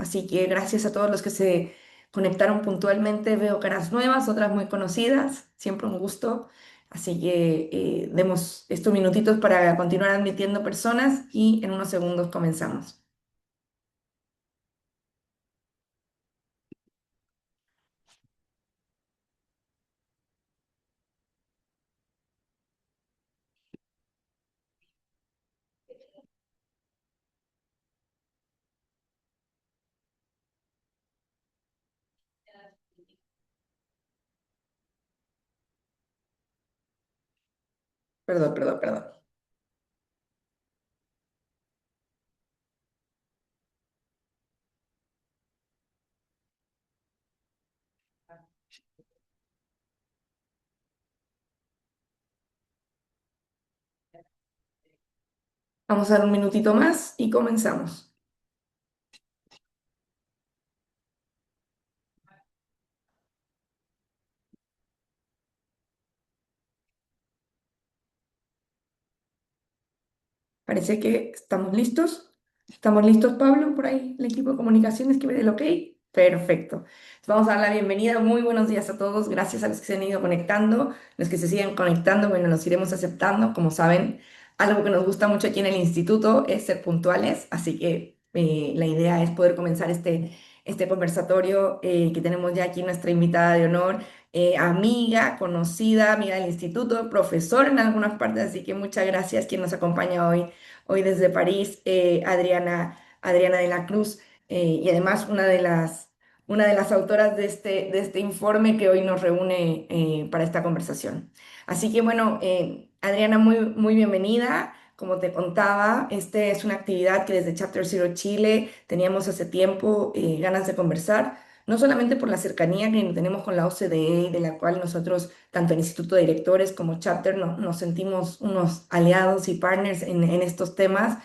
Así que gracias a todos los que se conectaron puntualmente. Veo caras nuevas, otras muy conocidas. Siempre un gusto. Así que demos estos minutitos para continuar admitiendo personas y en unos segundos comenzamos. Perdón, perdón, perdón. Vamos a dar un minutito más y comenzamos. Parece que estamos listos. ¿Estamos listos, Pablo? Por ahí, el equipo de comunicaciones que me dé el ok. Perfecto. Entonces, vamos a dar la bienvenida. Muy buenos días a todos. Gracias a los que se han ido conectando, los que se siguen conectando. Bueno, los iremos aceptando. Como saben, algo que nos gusta mucho aquí en el instituto es ser puntuales. Así que la idea es poder comenzar este conversatorio que tenemos ya aquí nuestra invitada de honor, amiga, conocida, amiga del instituto, profesora en algunas partes. Así que muchas gracias quien nos acompaña hoy desde París, Adriana de la Cruz, y además una de las autoras de este informe que hoy nos reúne para esta conversación. Así que bueno, Adriana, muy bienvenida. Como te contaba, esta es una actividad que desde Chapter Zero Chile teníamos hace tiempo ganas de conversar, no solamente por la cercanía que tenemos con la OCDE, de la cual nosotros, tanto el Instituto de Directores como Chapter, nos sentimos unos aliados y partners en estos temas,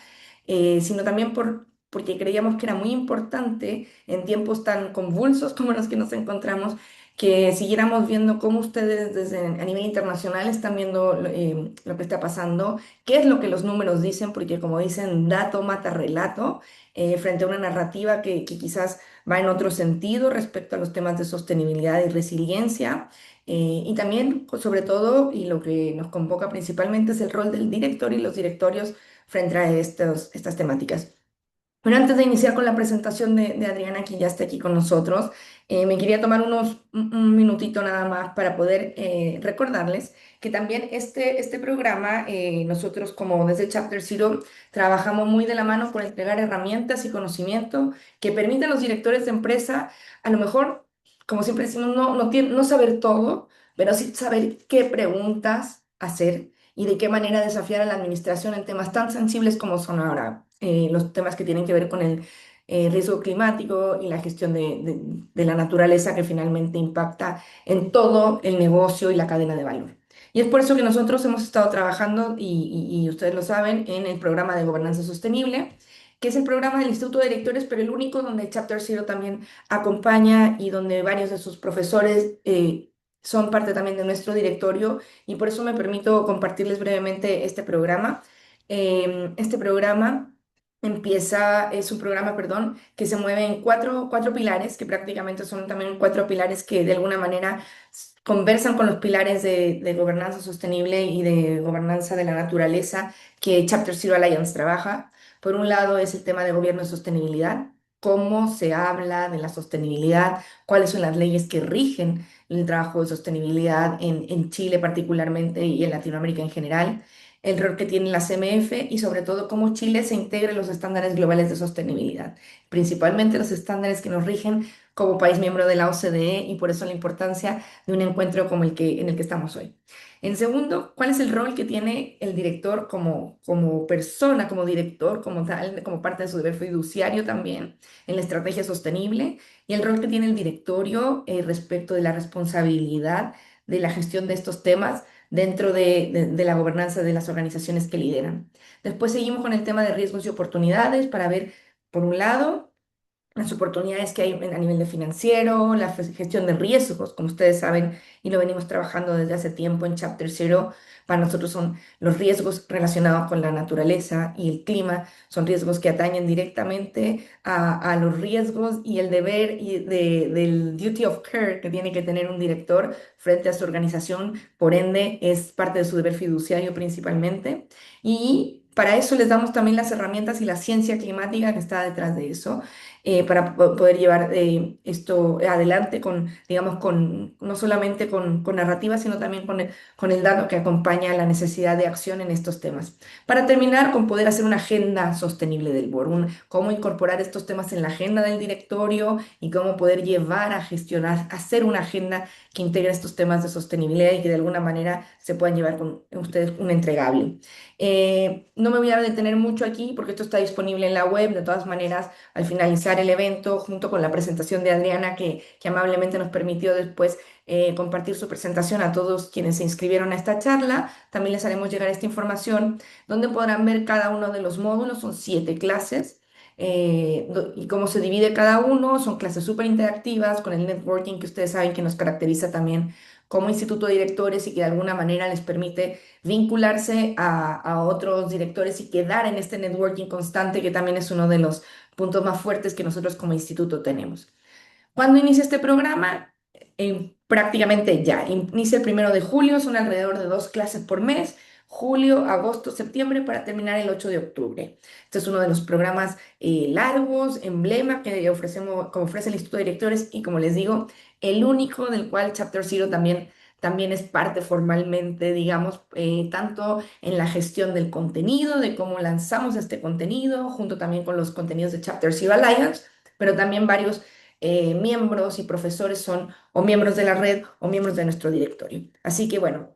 sino también porque creíamos que era muy importante en tiempos tan convulsos como los que nos encontramos, que siguiéramos viendo cómo ustedes desde a nivel internacional están viendo lo que está pasando, qué es lo que los números dicen, porque como dicen, dato mata relato, frente a una narrativa que quizás va en otro sentido respecto a los temas de sostenibilidad y resiliencia. Y también, sobre todo, y lo que nos convoca principalmente es el rol del director y los directorios frente a estas temáticas. Pero antes de iniciar con la presentación de Adriana, que ya está aquí con nosotros, me quería tomar un minutito nada más para poder recordarles que también este programa, nosotros como desde Chapter Zero, trabajamos muy de la mano por entregar herramientas y conocimiento que permitan a los directores de empresa, a lo mejor, como siempre decimos, no saber todo, pero sí saber qué preguntas hacer y de qué manera desafiar a la administración en temas tan sensibles como son ahora los temas que tienen que ver con el riesgo climático y la gestión de la naturaleza que finalmente impacta en todo el negocio y la cadena de valor. Y es por eso que nosotros hemos estado trabajando, y ustedes lo saben, en el programa de gobernanza sostenible, que es el programa del Instituto de Directores, pero el único donde Chapter Zero también acompaña y donde varios de sus profesores son parte también de nuestro directorio, y por eso me permito compartirles brevemente este programa. Este programa es un programa, perdón, que se mueve en cuatro pilares, que prácticamente son también cuatro pilares que de alguna manera conversan con los pilares de gobernanza sostenible y de gobernanza de la naturaleza que Chapter Zero Alliance trabaja. Por un lado es el tema de gobierno de sostenibilidad, cómo se habla de la sostenibilidad, cuáles son las leyes que rigen el trabajo de sostenibilidad en Chile particularmente y en Latinoamérica en general, el rol que tiene la CMF y sobre todo cómo Chile se integra en los estándares globales de sostenibilidad, principalmente los estándares que nos rigen como país miembro de la OCDE, y por eso la importancia de un encuentro como en el que estamos hoy. En segundo, ¿cuál es el rol que tiene el director como persona, como director, como tal, como parte de su deber fiduciario también en la estrategia sostenible? Y el rol que tiene el directorio respecto de la responsabilidad de la gestión de estos temas dentro de la gobernanza de las organizaciones que lideran. Después seguimos con el tema de riesgos y oportunidades para ver, por un lado, las oportunidades que hay a nivel de financiero, la gestión de riesgos, como ustedes saben, y lo venimos trabajando desde hace tiempo en Chapter Zero. Para nosotros son los riesgos relacionados con la naturaleza y el clima, son riesgos que atañen directamente a los riesgos y el deber del duty of care que tiene que tener un director frente a su organización, por ende es parte de su deber fiduciario principalmente. Y para eso les damos también las herramientas y la ciencia climática que está detrás de eso para poder llevar esto adelante con, digamos, con, no solamente con narrativa, sino también con el dato que acompaña la necesidad de acción en estos temas. Para terminar, con poder hacer una agenda sostenible del board, cómo incorporar estos temas en la agenda del directorio y cómo poder llevar a gestionar, hacer una agenda que integre estos temas de sostenibilidad y que de alguna manera se puedan llevar con ustedes un entregable. No me voy a detener mucho aquí porque esto está disponible en la web. De todas maneras, al finalizar el evento, junto con la presentación de Adriana, que amablemente nos permitió después compartir su presentación a todos quienes se inscribieron a esta charla, también les haremos llegar esta información donde podrán ver cada uno de los módulos. Son 7 clases. Y cómo se divide cada uno, son clases súper interactivas con el networking que ustedes saben que nos caracteriza también como instituto de directores y que de alguna manera les permite vincularse a otros directores y quedar en este networking constante, que también es uno de los puntos más fuertes que nosotros como instituto tenemos. ¿Cuándo inicia este programa? Prácticamente ya. Inicia el 1 de julio, son alrededor de 2 clases por mes, julio, agosto, septiembre, para terminar el 8 de octubre. Este es uno de los programas largos, emblema que ofrecemos, como ofrece el Instituto de Directores y como les digo, el único del cual Chapter Zero también es parte formalmente, digamos, tanto en la gestión del contenido, de cómo lanzamos este contenido, junto también con los contenidos de Chapter Zero Alliance, pero también varios miembros y profesores son o miembros de la red o miembros de nuestro directorio. Así que bueno,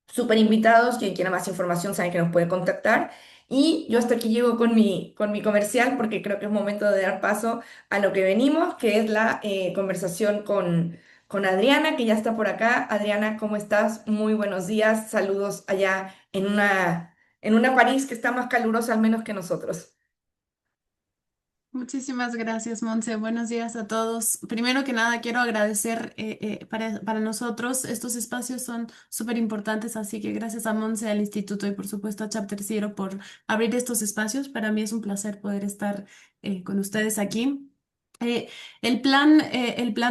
súper invitados, quien quiera más información sabe que nos puede contactar. Y yo hasta aquí llego con mi comercial porque creo que es momento de dar paso a lo que venimos, que es la conversación con Adriana, que ya está por acá. Adriana, ¿cómo estás? Muy buenos días. Saludos allá en una París que está más calurosa al menos que nosotros. Muchísimas gracias, Monse. Buenos días a todos. Primero que nada, quiero agradecer para nosotros estos espacios son súper importantes, así que gracias a Monse, al Instituto y por supuesto a Chapter Zero por abrir estos espacios. Para mí es un placer poder estar con ustedes aquí. Eh, el plan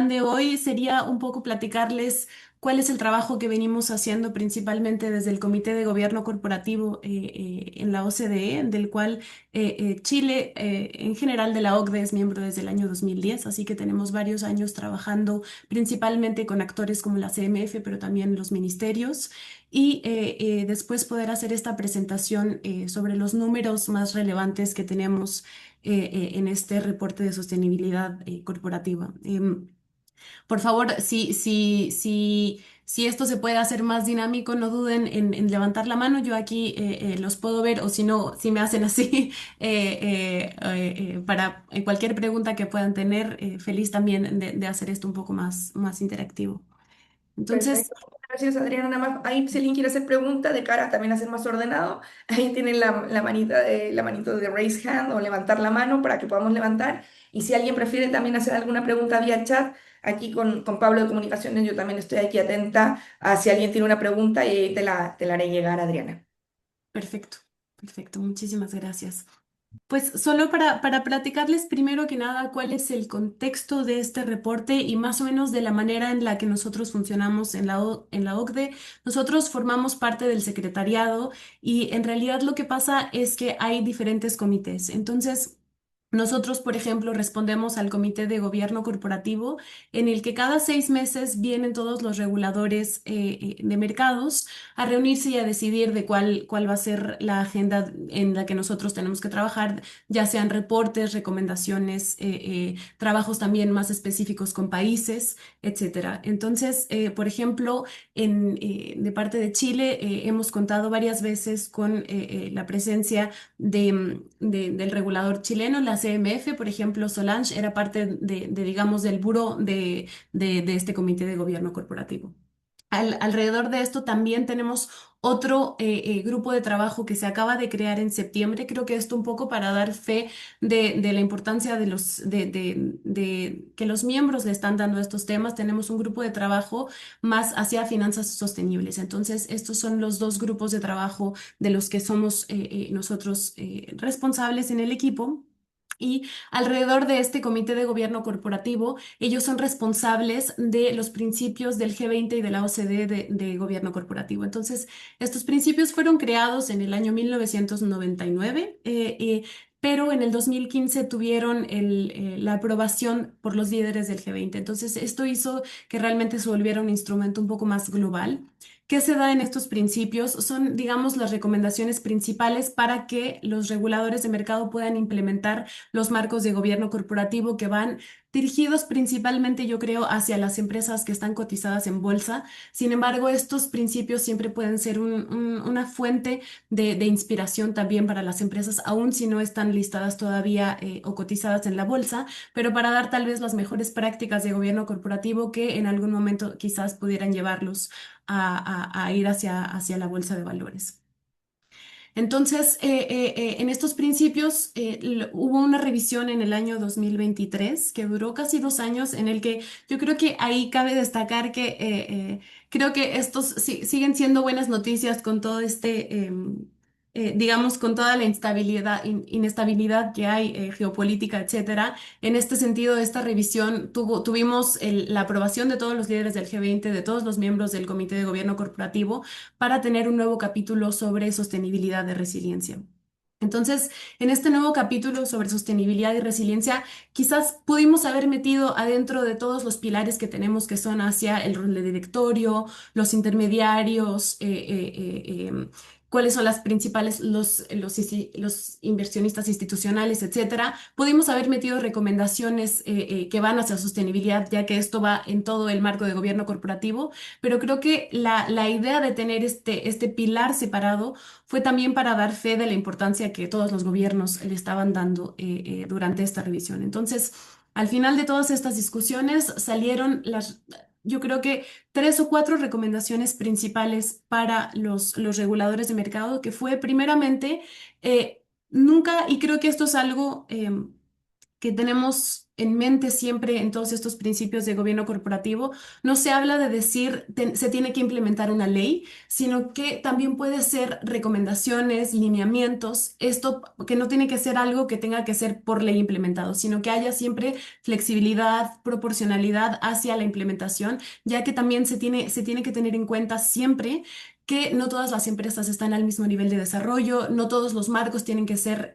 de hoy sería un poco platicarles cuál es el trabajo que venimos haciendo principalmente desde el Comité de Gobierno Corporativo en la OCDE, del cual Chile, en general de la OCDE, es miembro desde el año 2010, así que tenemos varios años trabajando principalmente con actores como la CMF, pero también los ministerios, y después poder hacer esta presentación sobre los números más relevantes que tenemos en este reporte de sostenibilidad corporativa. Por favor, si esto se puede hacer más dinámico, no duden en levantar la mano. Yo aquí los puedo ver, o si no, si me hacen así, para cualquier pregunta que puedan tener, feliz también de hacer esto un poco más interactivo. Entonces, Perfecto. Gracias, Adriana. Nada más, ahí si alguien quiere hacer pregunta de cara también a ser más ordenado, ahí tienen la manito de raise hand o levantar la mano para que podamos levantar. Y si alguien prefiere también hacer alguna pregunta vía chat, aquí con Pablo de Comunicaciones, yo también estoy aquí atenta a si alguien tiene una pregunta y te la haré llegar, Adriana. perfecto, perfecto. Muchísimas gracias. Pues solo para platicarles primero que nada cuál es el contexto de este reporte y más o menos de la manera en la que nosotros funcionamos en la OCDE. Nosotros formamos parte del secretariado y en realidad lo que pasa es que hay diferentes comités. Entonces, nosotros, por ejemplo, respondemos al Comité de Gobierno Corporativo, en el que cada 6 meses vienen todos los reguladores de mercados a reunirse y a decidir de cuál va a ser la agenda en la que nosotros tenemos que trabajar, ya sean reportes, recomendaciones, trabajos también más específicos con países, etcétera. Entonces, por ejemplo, de parte de Chile, hemos contado varias veces con la presencia del regulador chileno, la CMF, por ejemplo, Solange era parte digamos, del buró de este comité de gobierno corporativo. Alrededor de esto también tenemos otro grupo de trabajo que se acaba de crear en septiembre. Creo que esto un poco para dar fe de la importancia de que los miembros le están dando a estos temas. Tenemos un grupo de trabajo más hacia finanzas sostenibles. Entonces, estos son los dos grupos de trabajo de los que somos nosotros responsables en el equipo. Y alrededor de este comité de gobierno corporativo, ellos son responsables de los principios del G20 y de la OCDE de gobierno corporativo. Entonces, estos principios fueron creados en el año 1999, pero en el 2015 tuvieron la aprobación por los líderes del G20. Entonces, esto hizo que realmente se volviera un instrumento un poco más global. ¿Qué se da en estos principios? Son, digamos, las recomendaciones principales para que los reguladores de mercado puedan implementar los marcos de gobierno corporativo que van dirigidos principalmente, yo creo, hacia las empresas que están cotizadas en bolsa. Sin embargo, estos principios siempre pueden ser una fuente de inspiración también para las empresas, aun si no están listadas todavía o cotizadas en la bolsa, pero para dar tal vez las mejores prácticas de gobierno corporativo que en algún momento quizás pudieran llevarlos a ir hacia la bolsa de valores. Entonces, en estos principios hubo una revisión en el año 2023 que duró casi 2 años, en el que yo creo que ahí cabe destacar que creo que estos siguen siendo buenas noticias con todo digamos, con toda la inestabilidad que hay, geopolítica, etcétera. En este sentido, esta revisión tuvimos la aprobación de todos los líderes del G20, de todos los miembros del Comité de Gobierno Corporativo para tener un nuevo capítulo sobre sostenibilidad de resiliencia. Entonces, en este nuevo capítulo sobre sostenibilidad y resiliencia, quizás pudimos haber metido adentro de todos los pilares que tenemos, que son hacia el rol de directorio, los intermediarios, cuáles son las principales, los inversionistas institucionales, etcétera. Pudimos haber metido recomendaciones que van hacia sostenibilidad, ya que esto va en todo el marco de gobierno corporativo, pero creo que la idea de tener este pilar separado fue también para dar fe de la importancia que todos los gobiernos le estaban dando durante esta revisión. Entonces, al final de todas estas discusiones salieron yo creo que 3 o 4 recomendaciones principales para los reguladores de mercado, que fue primeramente, nunca, y creo que esto es algo que tenemos en mente siempre en todos estos principios de gobierno corporativo, no se habla de decir se tiene que implementar una ley, sino que también puede ser recomendaciones, lineamientos, esto que no tiene que ser algo que tenga que ser por ley implementado, sino que haya siempre flexibilidad, proporcionalidad hacia la implementación, ya que también se tiene que tener en cuenta siempre que no todas las empresas están al mismo nivel de desarrollo, no todos los marcos tienen que ser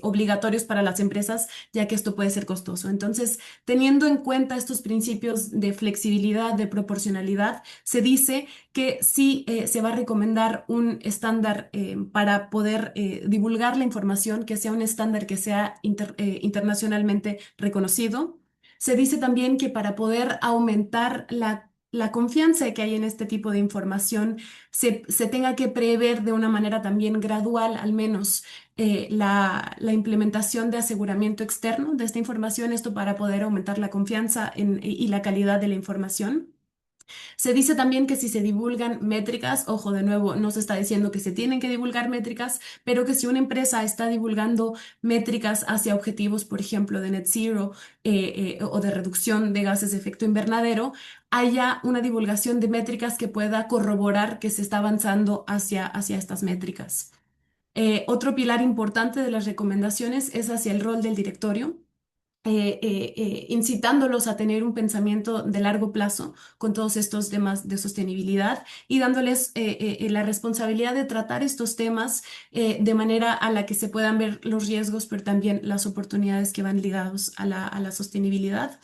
obligatorios para las empresas, ya que esto puede ser costoso. Entonces, teniendo en cuenta estos principios de flexibilidad, de proporcionalidad, se dice que sí se va a recomendar un estándar para poder divulgar la información, que sea un estándar que sea internacionalmente reconocido. Se dice también que para poder aumentar la confianza que hay en este tipo de información, se tenga que prever de una manera también gradual, al menos, la implementación de aseguramiento externo de esta información, esto para poder aumentar la confianza y la calidad de la información. Se dice también que si se divulgan métricas, ojo, de nuevo, no se está diciendo que se tienen que divulgar métricas, pero que si una empresa está divulgando métricas hacia objetivos, por ejemplo, de net zero o de reducción de gases de efecto invernadero, haya una divulgación de métricas que pueda corroborar que se está avanzando hacia estas métricas. Otro pilar importante de las recomendaciones es hacia el rol del directorio, incitándolos a tener un pensamiento de largo plazo con todos estos temas de sostenibilidad y dándoles la responsabilidad de tratar estos temas de manera a la que se puedan ver los riesgos, pero también las oportunidades que van ligados a la sostenibilidad.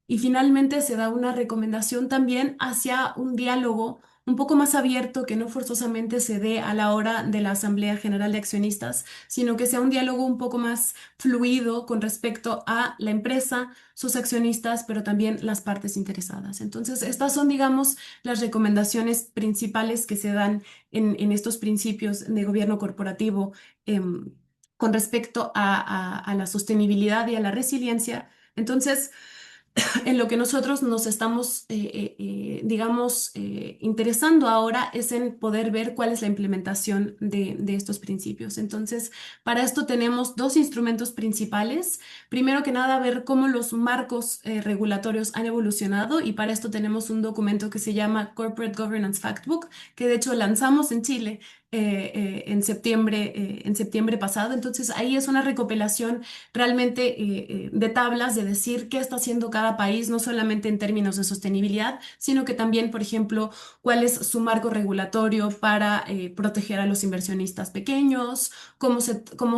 Y finalmente se da una recomendación también hacia un diálogo un poco más abierto que no forzosamente se dé a la hora de la Asamblea General de Accionistas, sino que sea un diálogo un poco más fluido con respecto a la empresa, sus accionistas, pero también las partes interesadas. Entonces, estas son, digamos, las recomendaciones principales que se dan en estos principios de gobierno corporativo con respecto a la sostenibilidad y a la resiliencia. Entonces, En lo que nosotros nos estamos, digamos, interesando ahora es en poder ver cuál es la implementación de estos principios. Entonces, para esto tenemos dos instrumentos principales. Primero que nada, ver cómo los marcos regulatorios han evolucionado y para esto tenemos un documento que se llama Corporate Governance Factbook, que de hecho lanzamos en Chile. En septiembre pasado. Entonces, ahí es una recopilación realmente de tablas de decir qué está haciendo cada país, no solamente en términos de sostenibilidad, sino que también, por ejemplo, cuál es su marco regulatorio para proteger a los inversionistas pequeños,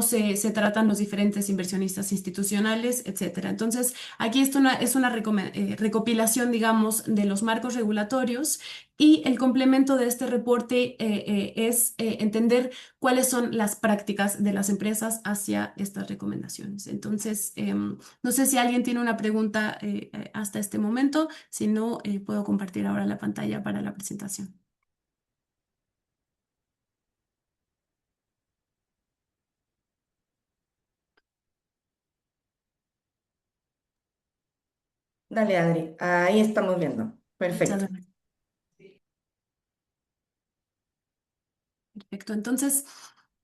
se tratan los diferentes inversionistas institucionales, etcétera. Entonces, aquí es una recopilación, digamos, de los marcos regulatorios y el complemento de este reporte es entender cuáles son las prácticas de las empresas hacia estas recomendaciones. Entonces, no sé si alguien tiene una pregunta hasta este momento, si no, puedo compartir ahora la pantalla para la presentación. Dale, Adri, ahí estamos viendo. Muchas Perfecto. gracias. Perfecto. Entonces,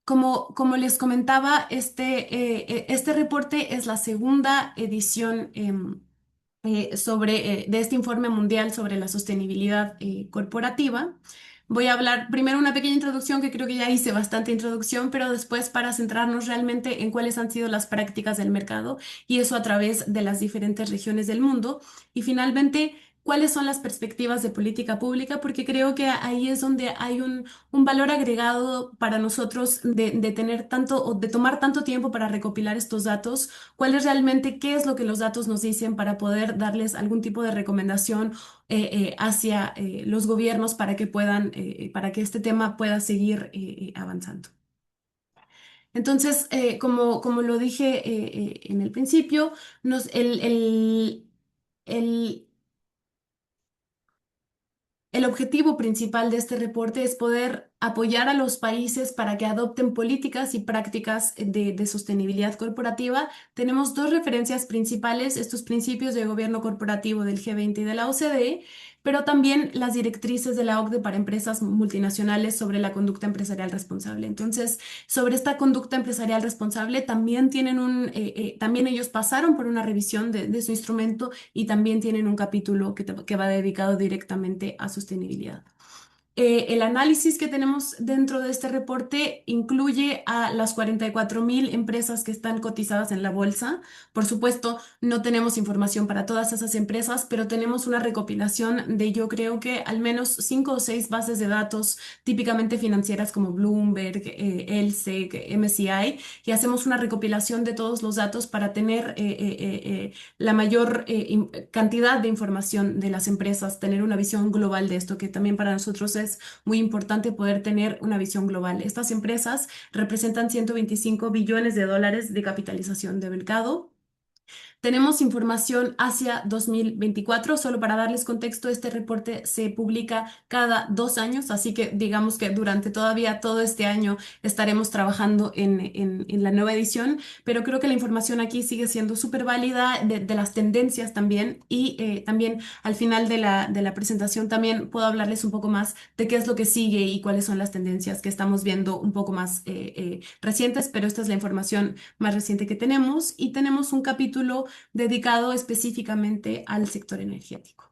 como les comentaba, este reporte es la segunda edición de este informe mundial sobre la sostenibilidad corporativa. Voy a hablar primero una pequeña introducción, que creo que ya hice bastante introducción, pero después para centrarnos realmente en cuáles han sido las prácticas del mercado y eso a través de las diferentes regiones del mundo. Y finalmente, cuáles son las perspectivas de política pública, porque creo que ahí es donde hay un valor agregado para nosotros de tener tanto o de tomar tanto tiempo para recopilar estos datos, cuál es realmente, qué es lo que los datos nos dicen para poder darles algún tipo de recomendación hacia los gobiernos para que para que este tema pueda seguir avanzando. Entonces, como lo dije en el principio, nos, el, el objetivo principal de este reporte es poder apoyar a los países para que adopten políticas y prácticas de sostenibilidad corporativa. Tenemos dos referencias principales, estos principios de gobierno corporativo del G20 y de la OCDE, pero también las directrices de la OCDE para empresas multinacionales sobre la conducta empresarial responsable. Entonces, sobre esta conducta empresarial responsable también también ellos pasaron por una revisión de su instrumento y también tienen un capítulo que va dedicado directamente a sostenibilidad. El análisis que tenemos dentro de este reporte incluye a las 44.000 empresas que están cotizadas en la bolsa. Por supuesto, no tenemos información para todas esas empresas, pero tenemos una recopilación de yo creo que al menos 5 o 6 bases de datos típicamente financieras como Bloomberg, LSEG, MSCI, y hacemos una recopilación de todos los datos para tener la mayor cantidad de información de las empresas, tener una visión global de esto, que también para nosotros es muy importante poder tener una visión global. Estas empresas representan 125 billones de dólares de capitalización de mercado. Tenemos información hacia 2024. Solo para darles contexto, este reporte se publica cada 2 años, así que digamos que durante todavía todo este año estaremos trabajando en la nueva edición, pero creo que la información aquí sigue siendo súper válida de las tendencias también y también al final de la presentación también puedo hablarles un poco más de qué es lo que sigue y cuáles son las tendencias que estamos viendo un poco más recientes, pero esta es la información más reciente que tenemos y tenemos un capítulo dedicado específicamente al sector energético.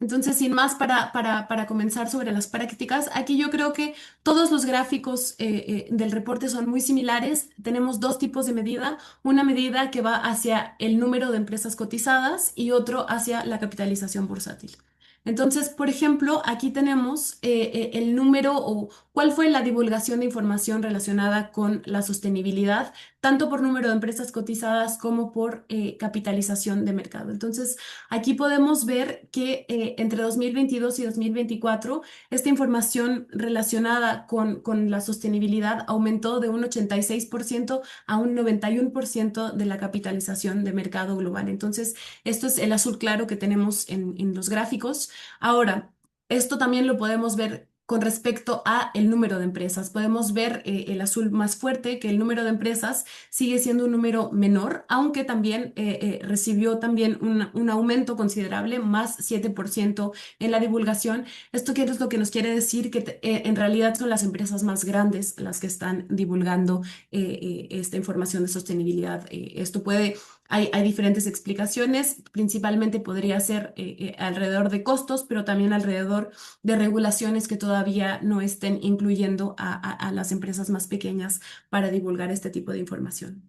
Entonces, sin más, para comenzar sobre las prácticas, aquí yo creo que todos los gráficos del reporte son muy similares. Tenemos dos tipos de medida, una medida que va hacia el número de empresas cotizadas y otro hacia la capitalización bursátil. Entonces, por ejemplo, aquí tenemos el número o cuál fue la divulgación de información relacionada con la sostenibilidad, tanto por número de empresas cotizadas como por capitalización de mercado. Entonces, aquí podemos ver que entre 2022 y 2024, esta información relacionada con la sostenibilidad aumentó de un 86% a un 91% de la capitalización de mercado global. Entonces, esto es el azul claro que tenemos en los gráficos. Ahora, esto también lo podemos ver con respecto a el número de empresas. Podemos ver el azul más fuerte, que el número de empresas sigue siendo un número menor, aunque también recibió también un aumento considerable, más 7% en la divulgación. ¿Esto qué es lo que nos quiere decir? Que en realidad son las empresas más grandes las que están divulgando esta información de sostenibilidad. Esto puede hay diferentes explicaciones, principalmente podría ser alrededor de costos, pero también alrededor de regulaciones que todavía no estén incluyendo a las empresas más pequeñas para divulgar este tipo de información.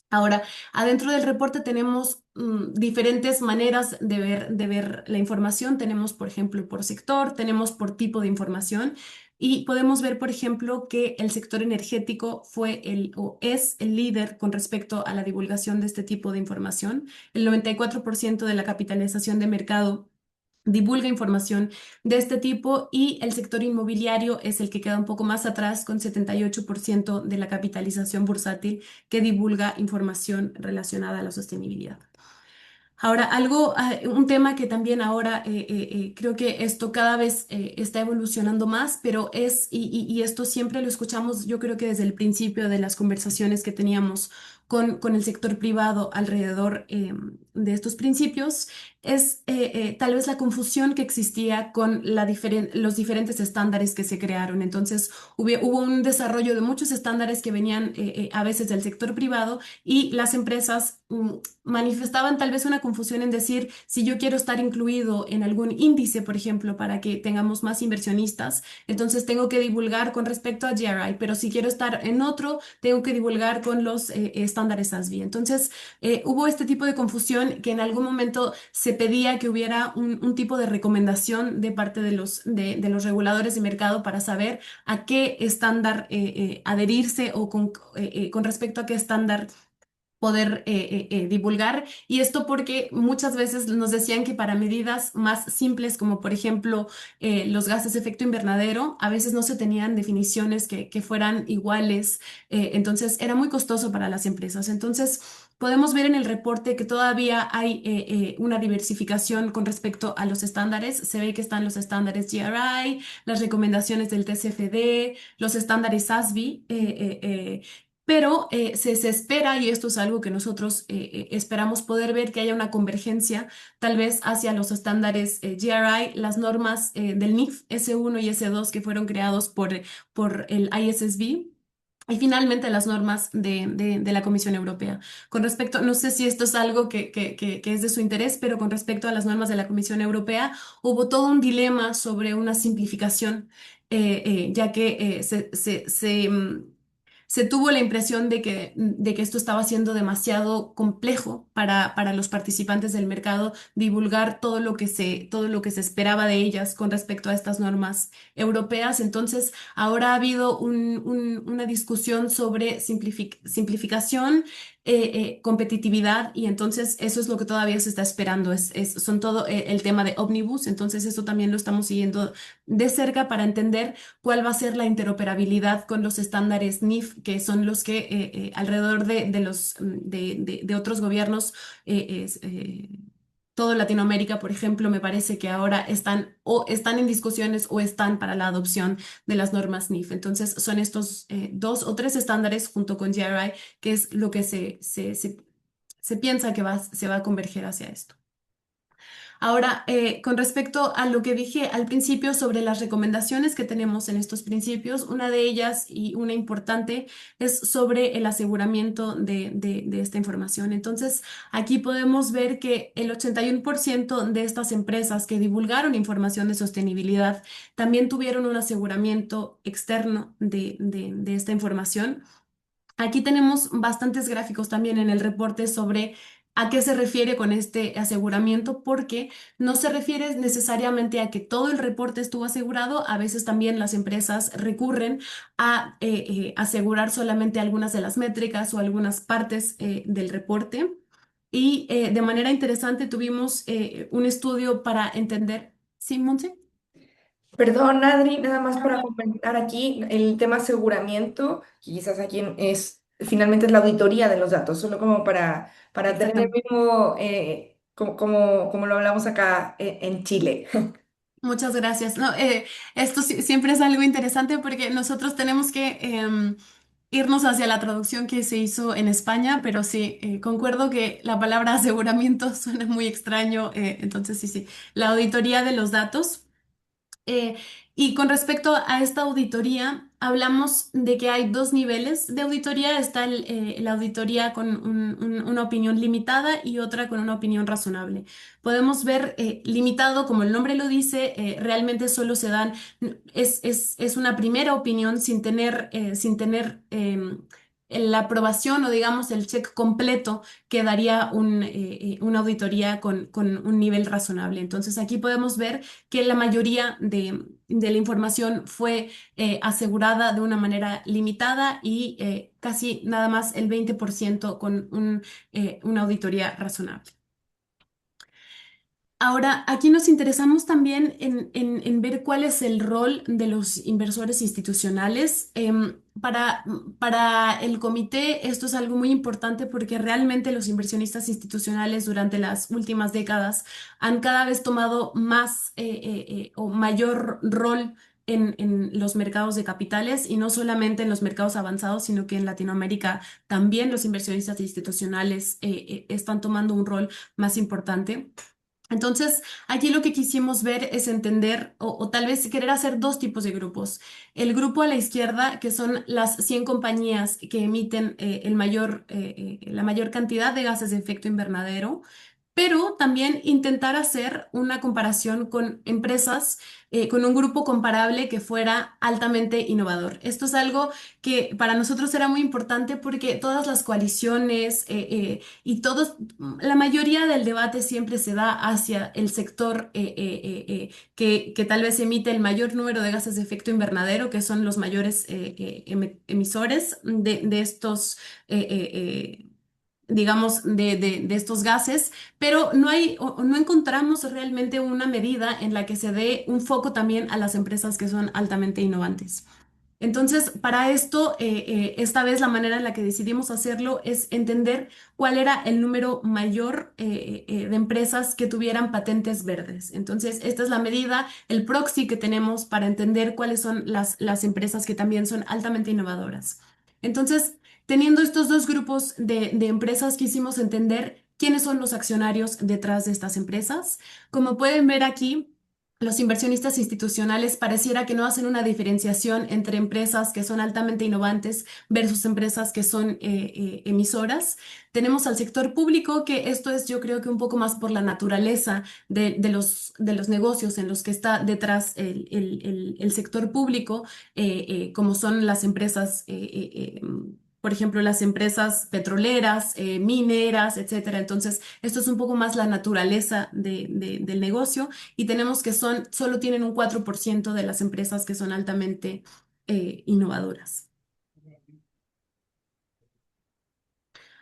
Ahora, adentro del reporte tenemos diferentes maneras de ver la información. Tenemos, por ejemplo, por sector, tenemos por tipo de información y podemos ver, por ejemplo, que el sector energético fue el o es el líder con respecto a la divulgación de este tipo de información. El 94% de la capitalización de mercado divulga información de este tipo y el sector inmobiliario es el que queda un poco más atrás con 78% de la capitalización bursátil que divulga información relacionada a la sostenibilidad. Ahora, un tema que también ahora creo que esto cada vez está evolucionando más, pero y esto siempre lo escuchamos, yo creo que desde el principio de las conversaciones que teníamos con el sector privado alrededor de estos principios, es tal vez la confusión que existía con los diferentes estándares que se crearon. Entonces, hubo un desarrollo de muchos estándares que venían a veces del sector privado y las empresas manifestaban tal vez una confusión en decir, si yo quiero estar incluido en algún índice, por ejemplo, para que tengamos más inversionistas, entonces tengo que divulgar con respecto a GRI, pero si quiero estar en otro, tengo que divulgar con los estándares SASB. Entonces, hubo este tipo de confusión que en algún momento se pedía que hubiera un tipo de recomendación de parte de los reguladores de mercado para saber a qué estándar adherirse o con respecto a qué estándar poder divulgar. Y esto porque muchas veces nos decían que para medidas más simples, como por ejemplo los gases de efecto invernadero, a veces no se tenían definiciones que fueran iguales. Entonces era muy costoso para las empresas. Entonces podemos ver en el reporte que todavía hay una diversificación con respecto a los estándares. Se ve que están los estándares GRI, las recomendaciones del TCFD, los estándares SASB. Pero se espera, y esto es algo que nosotros esperamos poder ver, que haya una convergencia tal vez hacia los estándares GRI, las normas del NIF S1 y S2 que fueron creados por el ISSB. Y finalmente las normas de la Comisión Europea. Con respecto, no sé si esto es algo que es de su interés, pero con respecto a las normas de la Comisión Europea, hubo todo un dilema sobre una simplificación, ya que se tuvo la impresión de que esto estaba siendo demasiado complejo para los participantes del mercado divulgar todo lo que se esperaba de ellas con respecto a estas normas europeas. Entonces, ahora ha habido una discusión sobre simplificación, competitividad, y entonces eso es lo que todavía se está esperando. Son todo el tema de Omnibus. Entonces, eso también lo estamos siguiendo de cerca para entender cuál va a ser la interoperabilidad con los estándares NIF, que son los que alrededor de otros gobiernos, todo Latinoamérica, por ejemplo, me parece que ahora están en discusiones o están para la adopción de las normas NIF. Entonces, son estos dos o tres estándares junto con GRI, que es lo que se piensa que se va a converger hacia esto. Ahora, con respecto a lo que dije al principio sobre las recomendaciones que tenemos en estos principios, una de ellas y una importante es sobre el aseguramiento de esta información. Entonces, aquí podemos ver que el 81% de estas empresas que divulgaron información de sostenibilidad también tuvieron un aseguramiento externo de esta información. Aquí tenemos bastantes gráficos también en el reporte sobre a qué se refiere con este aseguramiento, porque no se refiere necesariamente a que todo el reporte estuvo asegurado. A veces también las empresas recurren a asegurar solamente algunas de las métricas o algunas partes del reporte. Y de manera interesante tuvimos un estudio para entender. ¿Sí, Monse? Perdón, Adri, nada más para comentar aquí el tema aseguramiento, que quizás aquí es finalmente es la auditoría de los datos, solo como para tener el Exactamente. mismo, como lo hablamos acá en Chile. Muchas gracias. No, esto siempre es algo interesante porque nosotros tenemos que irnos hacia la traducción que se hizo en España, pero sí, concuerdo que la palabra aseguramiento suena muy extraño, entonces sí, sí, la auditoría de los datos. Eh, y con respecto a esta auditoría, hablamos de que hay dos niveles de auditoría. Está la auditoría con una opinión limitada y otra con una opinión razonable. Podemos ver limitado, como el nombre lo dice, realmente solo se dan, es una primera opinión sin tener la aprobación o digamos el check completo que daría una auditoría con un nivel razonable. Entonces aquí podemos ver que la mayoría de la información fue asegurada de una manera limitada y casi nada más el 20% con una auditoría razonable. Ahora, aquí nos interesamos también en ver cuál es el rol de los inversores institucionales. Para el comité, esto es algo muy importante porque realmente los inversionistas institucionales durante las últimas décadas han cada vez tomado más o mayor rol en los mercados de capitales y no solamente en los mercados avanzados, sino que en Latinoamérica también los inversionistas institucionales están tomando un rol más importante. Entonces, aquí lo que quisimos ver es entender o tal vez querer hacer dos tipos de grupos. El grupo a la izquierda, que son las 100 compañías que emiten la mayor cantidad de gases de efecto invernadero, pero también intentar hacer una comparación con empresas, con un grupo comparable que fuera altamente innovador. Esto es algo que para nosotros era muy importante porque todas las coaliciones y la mayoría del debate siempre se da hacia el sector que tal vez emite el mayor número de gases de efecto invernadero, que son los mayores emisores de estos, digamos, de estos gases, pero no hay o no encontramos realmente una medida en la que se dé un foco también a las empresas que son altamente innovantes. Entonces, para esto, esta vez la manera en la que decidimos hacerlo es entender cuál era el número mayor de empresas que tuvieran patentes verdes. Entonces, esta es la medida, el proxy que tenemos para entender cuáles son las empresas que también son altamente innovadoras. Entonces, teniendo estos dos grupos de empresas, quisimos entender quiénes son los accionarios detrás de estas empresas. Como pueden ver aquí, los inversionistas institucionales pareciera que no hacen una diferenciación entre empresas que son altamente innovantes versus empresas que son emisoras. Tenemos al sector público, que esto es yo creo que un poco más por la naturaleza de los negocios en los que está detrás el sector público, como son las empresas. Por ejemplo, las empresas petroleras, mineras, etcétera. Entonces, esto es un poco más la naturaleza del negocio y tenemos que solo tienen un 4% de las empresas que son altamente innovadoras.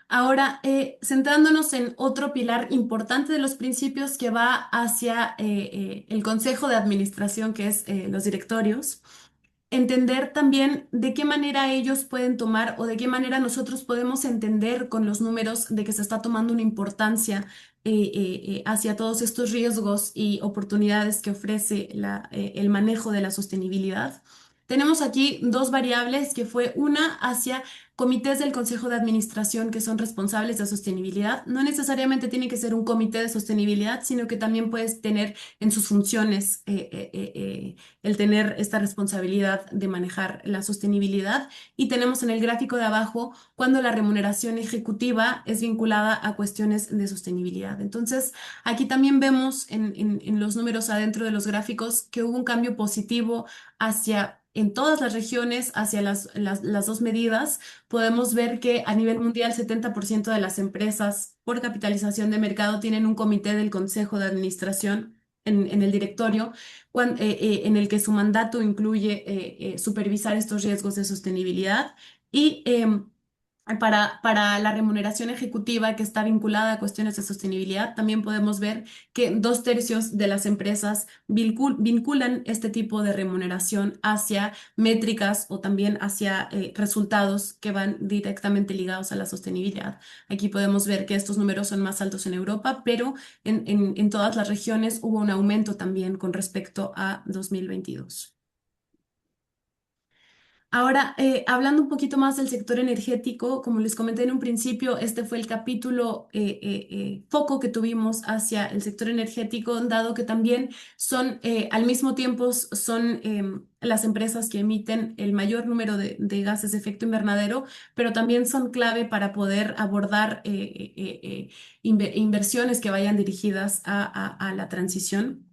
Ahora, centrándonos en otro pilar importante de los principios que va hacia el consejo de administración, que es los directorios. Entender también de qué manera ellos pueden tomar o de qué manera nosotros podemos entender con los números de que se está tomando una importancia hacia todos estos riesgos y oportunidades que ofrece el manejo de la sostenibilidad. Tenemos aquí dos variables que fue una hacia comités del Consejo de Administración que son responsables de sostenibilidad. No necesariamente tiene que ser un comité de sostenibilidad, sino que también puedes tener en sus funciones el tener esta responsabilidad de manejar la sostenibilidad. Y tenemos en el gráfico de abajo cuando la remuneración ejecutiva es vinculada a cuestiones de sostenibilidad. Entonces, aquí también vemos en los números adentro de los gráficos que hubo un cambio positivo hacia en todas las regiones hacia las dos medidas. Podemos ver que a nivel mundial 70% de las empresas por capitalización de mercado tienen un comité del Consejo de Administración en el directorio en el que su mandato incluye supervisar estos riesgos de sostenibilidad y para la remuneración ejecutiva que está vinculada a cuestiones de sostenibilidad, también podemos ver que 2/3 de las empresas vinculan este tipo de remuneración hacia métricas o también hacia resultados que van directamente ligados a la sostenibilidad. Aquí podemos ver que estos números son más altos en Europa, pero en todas las regiones hubo un aumento también con respecto a 2022. Ahora, hablando un poquito más del sector energético, como les comenté en un principio, este fue el capítulo foco que tuvimos hacia el sector energético, dado que también son, al mismo tiempo, son las empresas que emiten el mayor número de gases de efecto invernadero, pero también son clave para poder abordar inversiones que vayan dirigidas a la transición.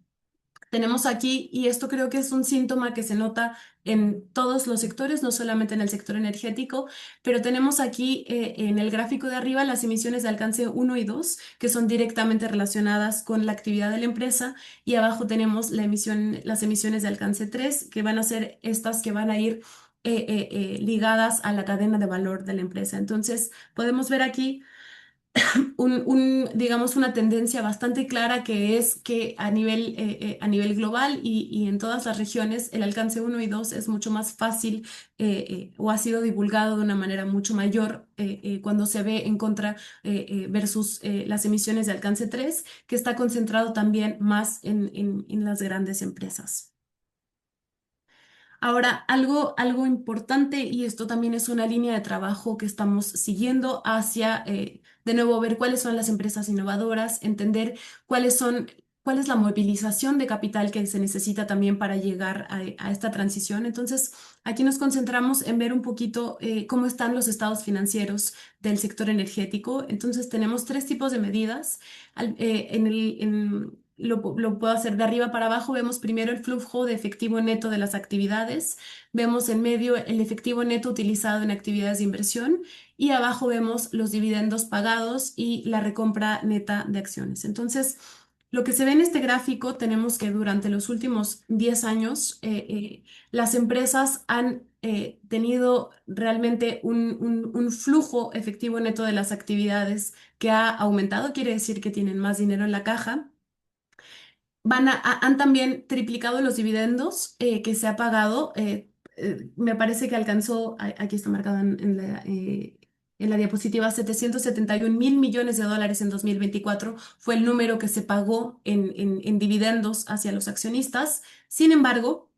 Tenemos aquí, y esto creo que es un síntoma que se nota en todos los sectores, no solamente en el sector energético, pero tenemos aquí en el gráfico de arriba las emisiones de alcance 1 y 2, que son directamente relacionadas con la actividad de la empresa, y abajo tenemos las emisiones de alcance 3, que van a ser estas que van a ir ligadas a la cadena de valor de la empresa. Entonces, podemos ver aquí digamos, una tendencia bastante clara que es que a nivel global y en todas las regiones el alcance 1 y 2 es mucho más fácil o ha sido divulgado de una manera mucho mayor cuando se ve en contra versus las emisiones de alcance 3 que está concentrado también más en las grandes empresas. Ahora, algo importante, y esto también es una línea de trabajo que estamos siguiendo hacia, de nuevo, ver cuáles son las empresas innovadoras, entender cuál es la movilización de capital que se necesita también para llegar a esta transición. Entonces, aquí nos concentramos en ver un poquito cómo están los estados financieros del sector energético. Entonces, tenemos tres tipos de medidas. Lo puedo hacer de arriba para abajo. Vemos primero el flujo de efectivo neto de las actividades. Vemos en medio el efectivo neto utilizado en actividades de inversión. Y abajo vemos los dividendos pagados y la recompra neta de acciones. Entonces, lo que se ve en este gráfico, tenemos que durante los últimos 10 años, las empresas han tenido realmente un flujo efectivo neto de las actividades que ha aumentado. Quiere decir que tienen más dinero en la caja. Han también triplicado los dividendos que se ha pagado. Me parece que alcanzó, aquí está marcado en la diapositiva, 771.000 millones de dólares en 2024 fue el número que se pagó en dividendos hacia los accionistas. Sin embargo,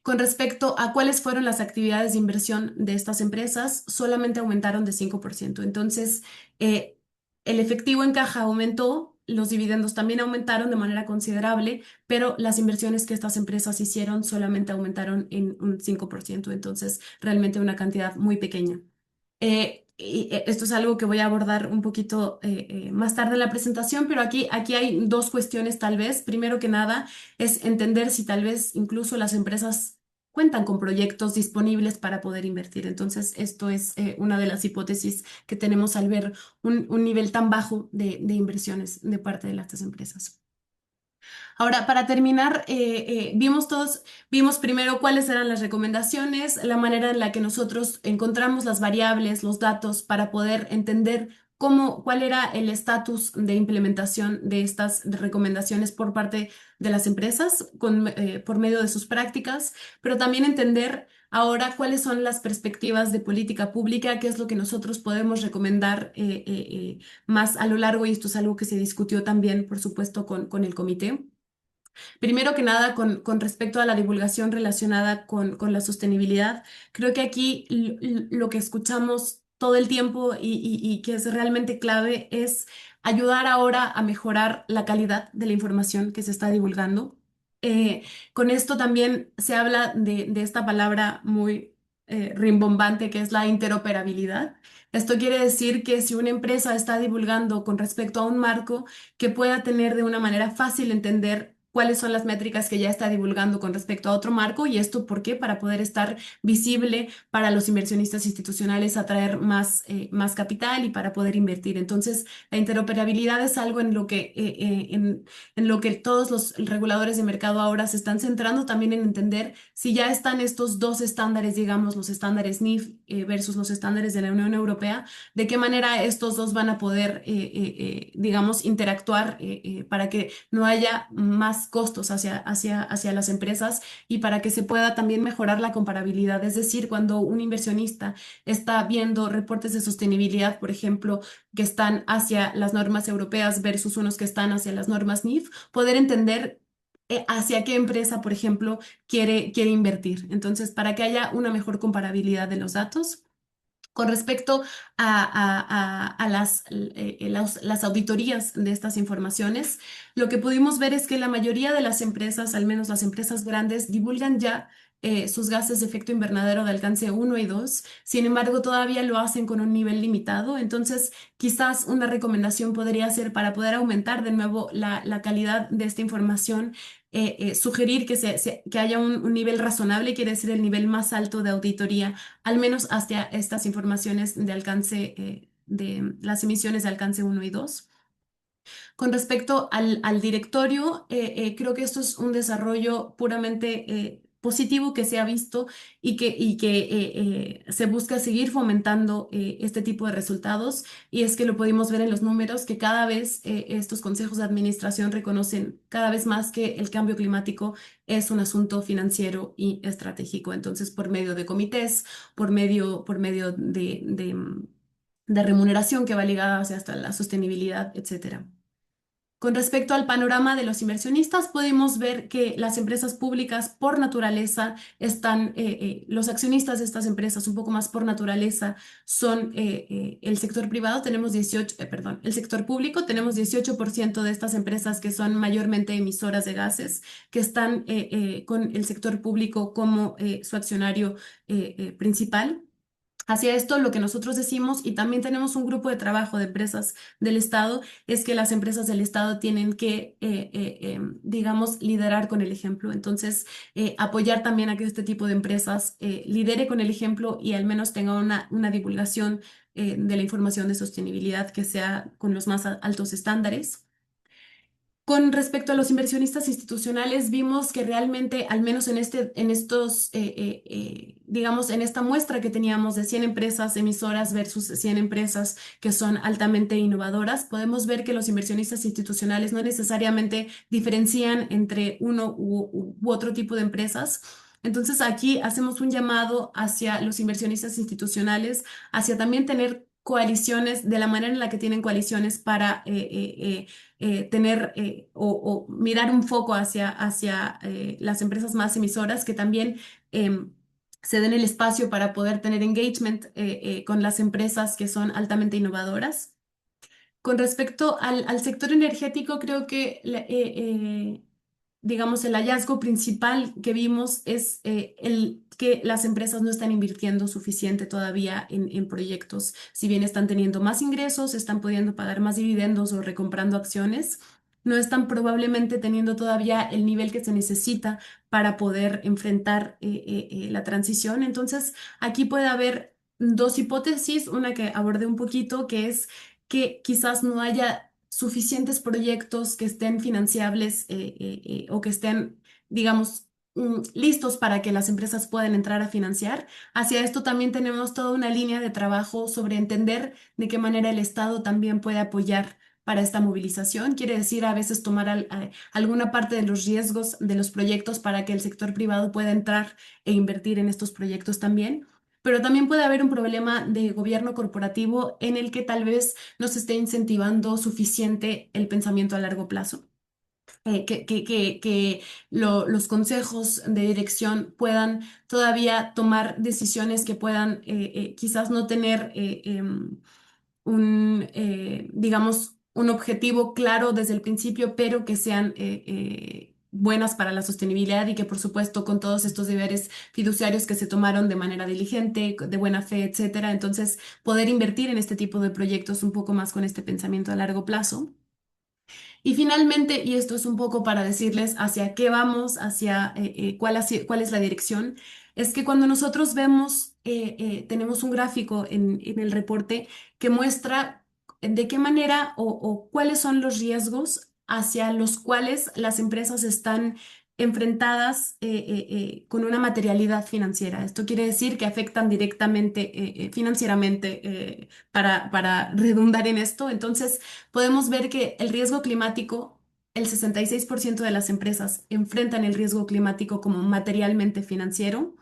con respecto a cuáles fueron las actividades de inversión de estas empresas, solamente aumentaron de 5%. Entonces, eh, el efectivo en caja aumentó, los dividendos también aumentaron de manera considerable, pero las inversiones que estas empresas hicieron solamente aumentaron en un 5%. Entonces, realmente una cantidad muy pequeña. Esto es algo que voy a abordar un poquito más tarde en la presentación, pero aquí hay dos cuestiones tal vez. Primero que nada, es entender si tal vez incluso las empresas cuentan con proyectos disponibles para poder invertir. Entonces, esto es una de las hipótesis que tenemos al ver un nivel tan bajo de inversiones de parte de las empresas. Ahora, para terminar, vimos primero cuáles eran las recomendaciones, la manera en la que nosotros encontramos las variables, los datos para poder entender cuál era el estatus de implementación de estas recomendaciones por parte de las empresas por medio de sus prácticas, pero también entender ahora cuáles son las perspectivas de política pública, qué es lo que nosotros podemos recomendar más a lo largo, y esto es algo que se discutió también, por supuesto, con el comité. Primero que nada, con respecto a la divulgación relacionada con la sostenibilidad, creo que aquí lo que escuchamos todo el tiempo y que es realmente clave es ayudar ahora a mejorar la calidad de la información que se está divulgando. Con esto también se habla de esta palabra muy rimbombante que es la interoperabilidad. Esto quiere decir que si una empresa está divulgando con respecto a un marco que pueda tener de una manera fácil entender cuáles son las métricas que ya está divulgando con respecto a otro marco. ¿Y esto por qué? Para poder estar visible para los inversionistas institucionales, atraer más capital y para poder invertir. Entonces, la interoperabilidad es algo en lo que todos los reguladores de mercado ahora se están centrando también en entender si ya están estos dos estándares, digamos, los estándares NIF versus los estándares de la Unión Europea, de qué manera estos dos van a poder, digamos, interactuar para que no haya más costos hacia las empresas y para que se pueda también mejorar la comparabilidad. Es decir, cuando un inversionista está viendo reportes de sostenibilidad, por ejemplo, que están hacia las normas europeas versus unos que están hacia las normas NIF, poder entender hacia qué empresa, por ejemplo, quiere invertir. Entonces, para que haya una mejor comparabilidad de los datos. Con respecto a las auditorías de estas informaciones, lo que pudimos ver es que la mayoría de las empresas, al menos las empresas grandes, divulgan ya sus gases de efecto invernadero de alcance uno y 2. Sin embargo, todavía lo hacen con un nivel limitado. Entonces, quizás una recomendación podría ser para poder aumentar de nuevo la calidad de esta información. Sugerir que haya un nivel razonable, quiere decir el nivel más alto de auditoría al menos hasta estas informaciones de alcance, de las emisiones de alcance uno y 2. Con respecto al directorio, creo que esto es un desarrollo puramente positivo que se ha visto y que se busca seguir fomentando este tipo de resultados. Y es que lo pudimos ver en los números, que cada vez estos consejos de administración reconocen cada vez más que el cambio climático es un asunto financiero y estratégico. Entonces, por medio de comités, por medio de remuneración que va ligada hacia hasta la sostenibilidad, etcétera. Con respecto al panorama de los inversionistas, podemos ver que las empresas públicas por naturaleza están, los accionistas de estas empresas un poco más por naturaleza son el sector privado, tenemos 18, perdón, el sector público, tenemos 18% de estas empresas que son mayormente emisoras de gases, que están con el sector público como su accionario principal. Hacia esto, lo que nosotros decimos, y también tenemos un grupo de trabajo de empresas del Estado, es que las empresas del Estado tienen que, digamos, liderar con el ejemplo. Entonces, apoyar también a que este tipo de empresas lidere con el ejemplo y al menos tenga una divulgación de la información de sostenibilidad que sea con los más altos estándares. Con respecto a los inversionistas institucionales, vimos que realmente, al menos digamos, en esta muestra que teníamos de 100 empresas emisoras versus 100 empresas que son altamente innovadoras, podemos ver que los inversionistas institucionales no necesariamente diferencian entre uno u otro tipo de empresas. Entonces, aquí hacemos un llamado hacia los inversionistas institucionales, hacia también tener coaliciones de la manera en la que tienen coaliciones para tener o mirar un foco hacia las empresas más emisoras que también se den el espacio para poder tener engagement con las empresas que son altamente innovadoras. Con respecto al sector energético, creo que digamos, el hallazgo principal que vimos es el que las empresas no están invirtiendo suficiente todavía en proyectos. Si bien están teniendo más ingresos, están pudiendo pagar más dividendos o recomprando acciones, no están probablemente teniendo todavía el nivel que se necesita para poder enfrentar la transición. Entonces, aquí puede haber dos hipótesis, una que abordé un poquito, que es que quizás no haya suficientes proyectos que estén financiables o que estén, digamos, listos para que las empresas puedan entrar a financiar. Hacia esto también tenemos toda una línea de trabajo sobre entender de qué manera el Estado también puede apoyar para esta movilización. Quiere decir a veces tomar alguna parte de los riesgos de los proyectos para que el sector privado pueda entrar e invertir en estos proyectos también. Pero también puede haber un problema de gobierno corporativo en el que tal vez no se esté incentivando suficiente el pensamiento a largo plazo. Que los consejos de dirección puedan todavía tomar decisiones que puedan quizás no tener digamos, un objetivo claro desde el principio, pero que sean buenas para la sostenibilidad y que, por supuesto, con todos estos deberes fiduciarios que se tomaron de manera diligente, de buena fe, etcétera. Entonces, poder invertir en este tipo de proyectos un poco más con este pensamiento a largo plazo. Y finalmente, y esto es un poco para decirles hacia qué vamos, hacia cuál es la dirección, es que cuando nosotros vemos, tenemos un gráfico en el reporte que muestra de qué manera o cuáles son los riesgos hacia los cuales las empresas están enfrentadas con una materialidad financiera. Esto quiere decir que afectan directamente financieramente para redundar en esto. Entonces, podemos ver que el riesgo climático, el 66% de las empresas enfrentan el riesgo climático como materialmente financiero.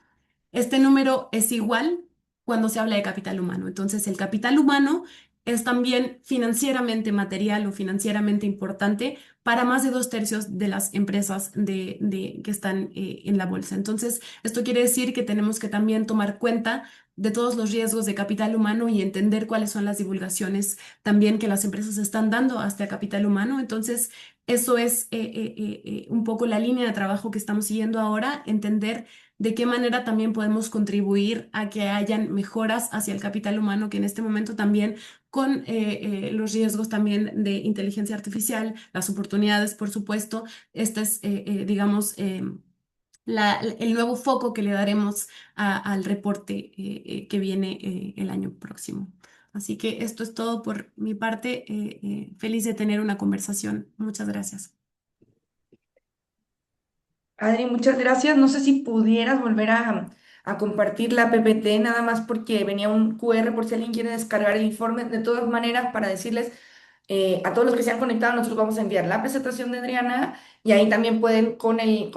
Este número es igual cuando se habla de capital humano. Entonces, el capital humano es también financieramente material o financieramente importante para más de 2/3 de las empresas que están en la bolsa. Entonces, esto quiere decir que tenemos que también tomar cuenta de todos los riesgos de capital humano y entender cuáles son las divulgaciones también que las empresas están dando hacia capital humano. Entonces, eso es un poco la línea de trabajo que estamos siguiendo ahora, entender de qué manera también podemos contribuir a que hayan mejoras hacia el capital humano, que en este momento también con los riesgos también de inteligencia artificial, las oportunidades, por supuesto, este es, digamos, el nuevo foco que le daremos al reporte que viene el año próximo. Así que esto es todo por mi parte. Feliz de tener una conversación. Muchas gracias. Adri, muchas gracias. No sé si pudieras volver a compartir la PPT, nada más porque venía un QR por si alguien quiere descargar el informe. De todas maneras, para decirles a todos los que se han conectado, nosotros vamos a enviar la presentación de Adriana y ahí también pueden con el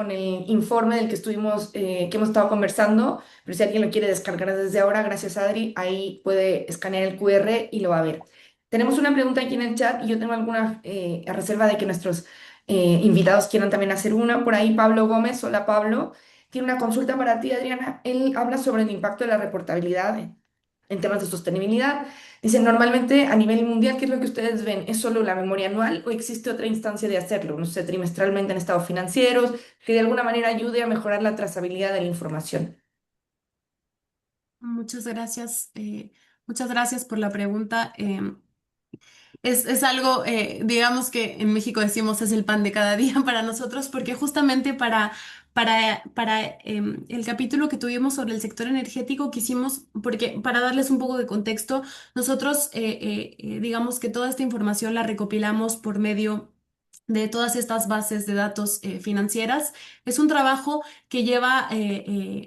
informe del que estuvimos, que hemos estado conversando, pero si alguien lo quiere descargar desde ahora, gracias Adri, ahí puede escanear el QR y lo va a ver. Tenemos una pregunta aquí en el chat y yo tengo alguna reserva de que nuestros invitados quieran también hacer una. Por ahí Pablo Gómez, hola Pablo, tiene una consulta para ti, Adriana. Él habla sobre el impacto de la reportabilidad en temas de sostenibilidad. Dice, normalmente a nivel mundial, ¿qué es lo que ustedes ven? ¿Es solo la memoria anual o existe otra instancia de hacerlo? No sé, trimestralmente en estados financieros, que de alguna manera ayude a mejorar la trazabilidad de la información. Muchas gracias. Muchas gracias por la pregunta. Es algo, digamos que en México decimos es el pan de cada día para nosotros, porque justamente para el capítulo que tuvimos sobre el sector energético quisimos, porque para darles un poco de contexto, nosotros digamos que toda esta información la recopilamos por medio de todas estas bases de datos financieras. Es un trabajo que lleva,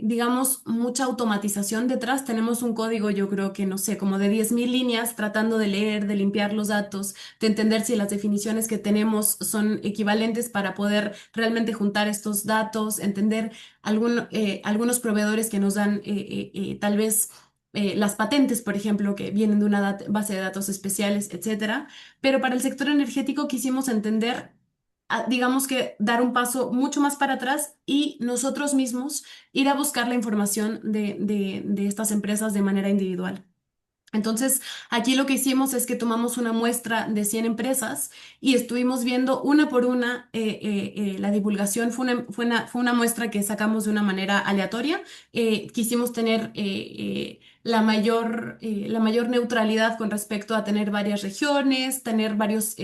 digamos, mucha automatización detrás. Tenemos un código, yo creo que, no sé, como de 10.000 líneas tratando de leer, de limpiar los datos, de entender si las definiciones que tenemos son equivalentes para poder realmente juntar estos datos, entender algunos proveedores que nos dan tal vez... las patentes, por ejemplo, que vienen de una base de datos especiales, etcétera. Pero para el sector energético quisimos entender, digamos que dar un paso mucho más para atrás y nosotros mismos ir a buscar la información de estas empresas de manera individual. Entonces, aquí lo que hicimos es que tomamos una muestra de 100 empresas y estuvimos viendo una por una la divulgación. Fue una muestra que sacamos de una manera aleatoria. Quisimos tener la mayor neutralidad con respecto a tener varias regiones, tener varios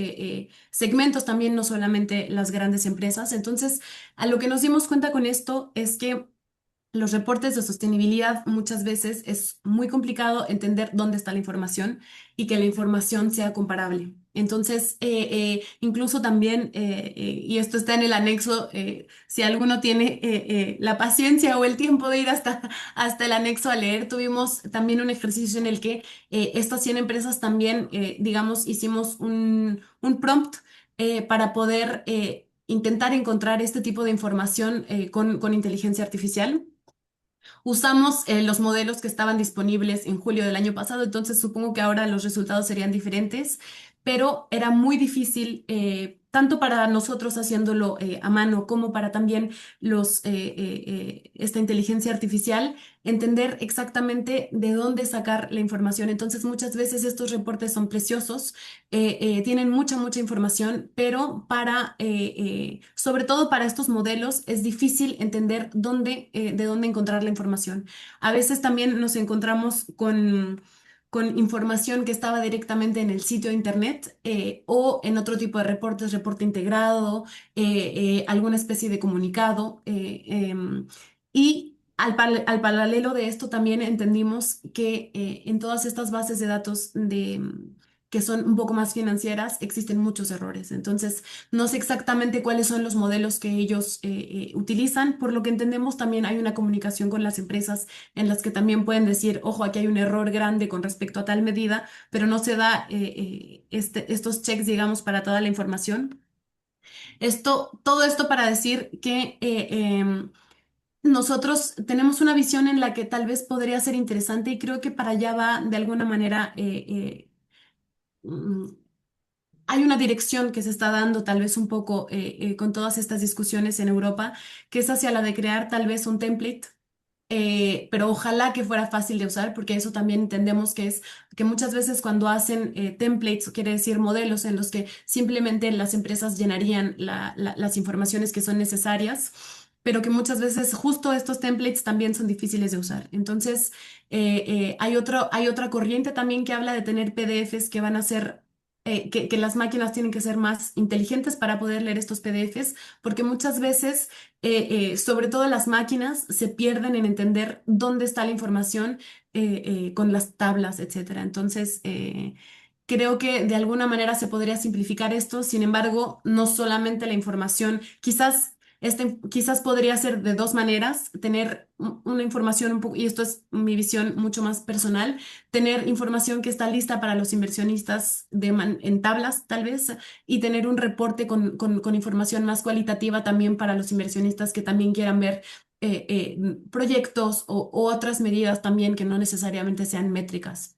segmentos también, no solamente las grandes empresas. Entonces, a lo que nos dimos cuenta con esto es que los reportes de sostenibilidad muchas veces es muy complicado entender dónde está la información y que la información sea comparable. Entonces, incluso también, y esto está en el anexo, si alguno tiene la paciencia o el tiempo de ir hasta el anexo a leer, tuvimos también un ejercicio en el que estas 100 empresas también, digamos, hicimos un prompt para poder intentar encontrar este tipo de información con inteligencia artificial. Usamos los modelos que estaban disponibles en julio del año pasado, entonces supongo que ahora los resultados serían diferentes, pero era muy difícil, tanto para nosotros haciéndolo a mano como para también esta inteligencia artificial, entender exactamente de dónde sacar la información. Entonces, muchas veces estos reportes son preciosos, tienen mucha información, pero sobre todo para estos modelos es difícil entender de dónde encontrar la información. A veces también nos encontramos con información que estaba directamente en el sitio de internet o en otro tipo de reportes, reporte integrado, alguna especie de comunicado. Y al paralelo de esto también entendimos que en todas estas bases de datos que son un poco más financieras existen muchos errores. Entonces, no sé exactamente cuáles son los modelos que ellos utilizan, por lo que entendemos también hay una comunicación con las empresas en las que también pueden decir, ojo, aquí hay un error grande con respecto a tal medida, pero no se da estos checks, digamos, para toda la información. Todo esto para decir que nosotros tenemos una visión en la que tal vez podría ser interesante y creo que para allá va de alguna manera. Mm, Hay una dirección que se está dando tal vez un poco con todas estas discusiones en Europa, que es hacia la de crear tal vez un template, pero ojalá que fuera fácil de usar, porque eso también entendemos que es que muchas veces cuando hacen templates, quiere decir modelos en los que simplemente las empresas llenarían las informaciones que son necesarias, pero que muchas veces justo estos templates también son difíciles de usar. Entonces, hay otra corriente también que habla de tener PDFs que van a ser que las máquinas tienen que ser más inteligentes para poder leer estos PDFs, porque muchas veces sobre todo las máquinas se pierden en entender dónde está la información con las tablas, etcétera. Entonces, creo que de alguna manera se podría simplificar esto. Sin embargo, no solamente la información, quizás podría ser de dos maneras, tener una información un poco, y esto es mi visión mucho más personal, tener información que está lista para los inversionistas en tablas, tal vez, y tener un reporte con información más cualitativa también para los inversionistas que también quieran ver proyectos o otras medidas también que no necesariamente sean métricas.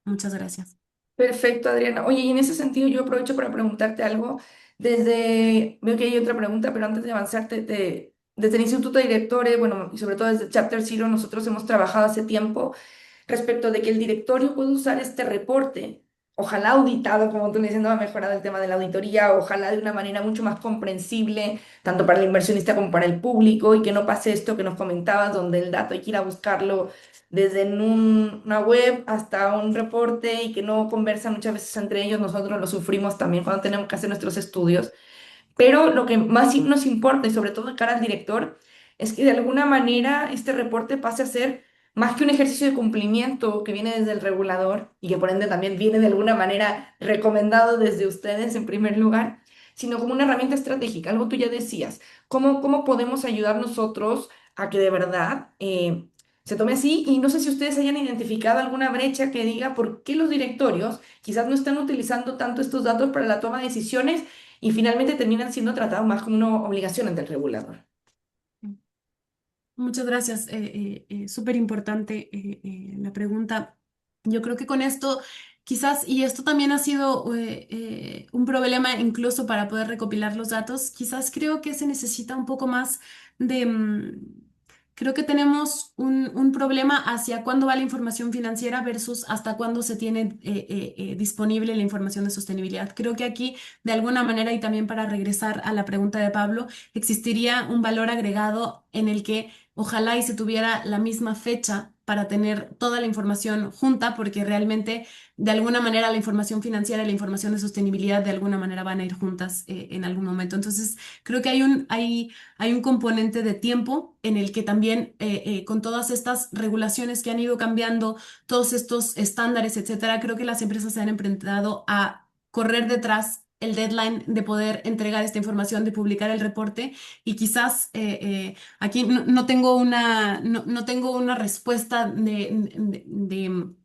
Muchas gracias. Perfecto, Adriana. Oye, y en ese sentido yo aprovecho para preguntarte algo. Veo que hay otra pregunta, pero antes de avanzar, desde el Instituto de Directores, bueno, y sobre todo desde Chapter Zero, nosotros hemos trabajado hace tiempo respecto de que el directorio puede usar este reporte, ojalá auditado, como tú me dices, no ha mejorado el tema de la auditoría, ojalá de una manera mucho más comprensible, tanto para el inversionista como para el público, y que no pase esto que nos comentabas, donde el dato hay que ir a buscarlo desde una web hasta un reporte y que no conversan muchas veces entre ellos. Nosotros lo sufrimos también cuando tenemos que hacer nuestros estudios. Pero lo que más nos importa, y sobre todo de cara al director, es que de alguna manera este reporte pase a ser más que un ejercicio de cumplimiento que viene desde el regulador y que por ende también viene de alguna manera recomendado desde ustedes en primer lugar, sino como una herramienta estratégica, algo tú ya decías. ¿Cómo podemos ayudar nosotros a que de verdad se tome así? Y no sé si ustedes hayan identificado alguna brecha que diga por qué los directorios quizás no están utilizando tanto estos datos para la toma de decisiones y finalmente terminan siendo tratados más como una obligación ante el regulador. Muchas gracias. Súper importante la pregunta. Yo creo que con esto, quizás, y esto también ha sido un problema incluso para poder recopilar los datos, quizás creo que se necesita un poco más de... creo que tenemos un problema hacia cuándo va la información financiera versus hasta cuándo se tiene disponible la información de sostenibilidad. Creo que aquí, de alguna manera, y también para regresar a la pregunta de Pablo, existiría un valor agregado en el que ojalá y se tuviera la misma fecha para tener toda la información junta, porque realmente de alguna manera la información financiera y la información de sostenibilidad de alguna manera van a ir juntas en algún momento. Entonces, creo que hay un componente de tiempo en el que también con todas estas regulaciones que han ido cambiando, todos estos estándares, etcétera, creo que las empresas se han enfrentado a correr detrás el deadline de poder entregar esta información, de publicar el reporte y quizás aquí no tengo no tengo una respuesta de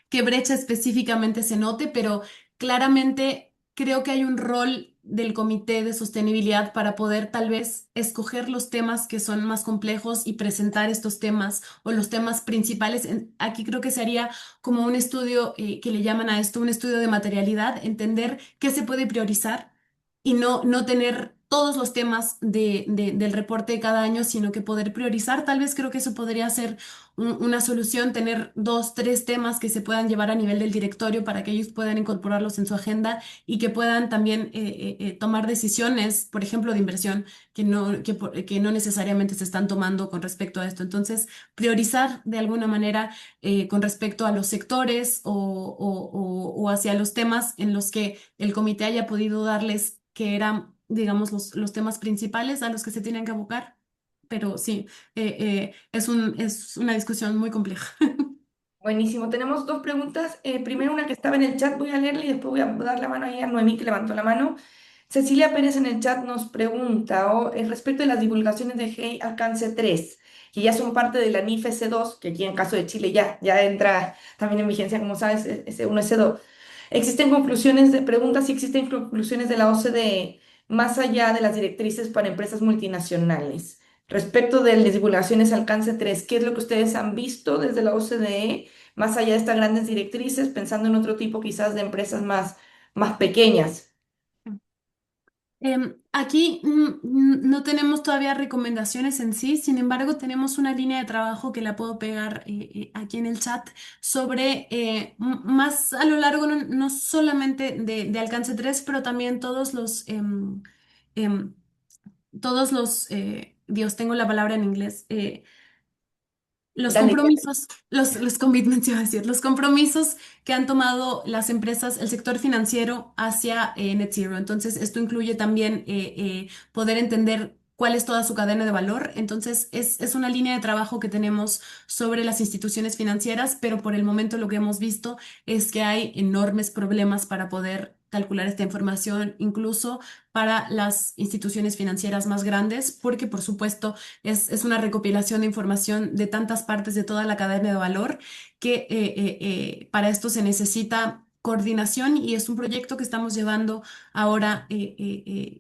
qué brecha específicamente se note, pero claramente creo que hay un rol del Comité de Sostenibilidad para poder tal vez escoger los temas que son más complejos y presentar estos temas o los temas principales. Aquí creo que se haría como un estudio que le llaman a esto un estudio de materialidad, entender qué se puede priorizar y no tener todos los temas del reporte de cada año, sino que poder priorizar. Tal vez creo que eso podría ser una solución, tener dos, tres temas que se puedan llevar a nivel del directorio para que ellos puedan incorporarlos en su agenda y que puedan también tomar decisiones, por ejemplo, de inversión, que no necesariamente se están tomando con respecto a esto. Entonces, priorizar de alguna manera con respecto a los sectores o hacia los temas en los que el comité haya podido darles que eran, digamos, los temas principales a los que se tienen que abocar. Pero sí, es una discusión muy compleja. Buenísimo, tenemos dos preguntas. Primero una que estaba en el chat, voy a leerla y después voy a dar la mano ahí a Noemí que levantó la mano. Cecilia Pérez en el chat nos pregunta respecto de las divulgaciones de GEI Alcance 3, que ya son parte de la NIF S2, que aquí en caso de Chile ya entra también en vigencia, como sabes, S1, S2. ¿Existen conclusiones de preguntas si existen conclusiones de la OCDE más allá de las directrices para empresas multinacionales? Respecto de las divulgaciones Alcance 3, ¿qué es lo que ustedes han visto desde la OCDE más allá de estas grandes directrices, pensando en otro tipo quizás de empresas más pequeñas? Aquí no tenemos todavía recomendaciones en sí, sin embargo tenemos una línea de trabajo que la puedo pegar aquí en el chat sobre más a lo largo, no solamente de alcance 3 pero también em, Dios, tengo la palabra en inglés, los Dale. compromisos, los commitments, iba a decir, los compromisos que han tomado las empresas, el sector financiero hacia Net Zero. Entonces, esto incluye también poder entender cuál es toda su cadena de valor. Entonces, es una línea de trabajo que tenemos sobre las instituciones financieras, pero por el momento lo que hemos visto es que hay enormes problemas para poder calcular esta información, incluso para las instituciones financieras más grandes, porque por supuesto es una recopilación de información de tantas partes de toda la cadena de valor que para esto se necesita coordinación y es un proyecto que estamos llevando ahora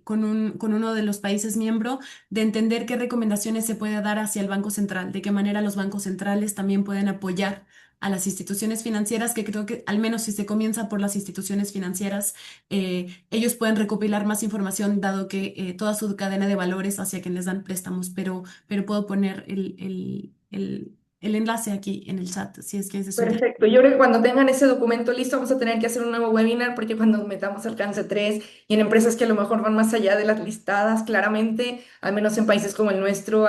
con uno de los países miembros de entender qué recomendaciones se puede dar hacia el Banco Central, de qué manera los bancos centrales también pueden apoyar a las instituciones financieras, que creo que al menos si se comienza por las instituciones financieras, ellos pueden recopilar más información dado que toda su cadena de valores hacia quienes dan préstamos, pero puedo poner el enlace aquí en el chat si es que es de su interés. Perfecto. Yo creo que cuando tengan ese documento listo vamos a tener que hacer un nuevo webinar porque cuando nos metamos Alcance 3 y en empresas que a lo mejor van más allá de las listadas, claramente, al menos en países como el nuestro,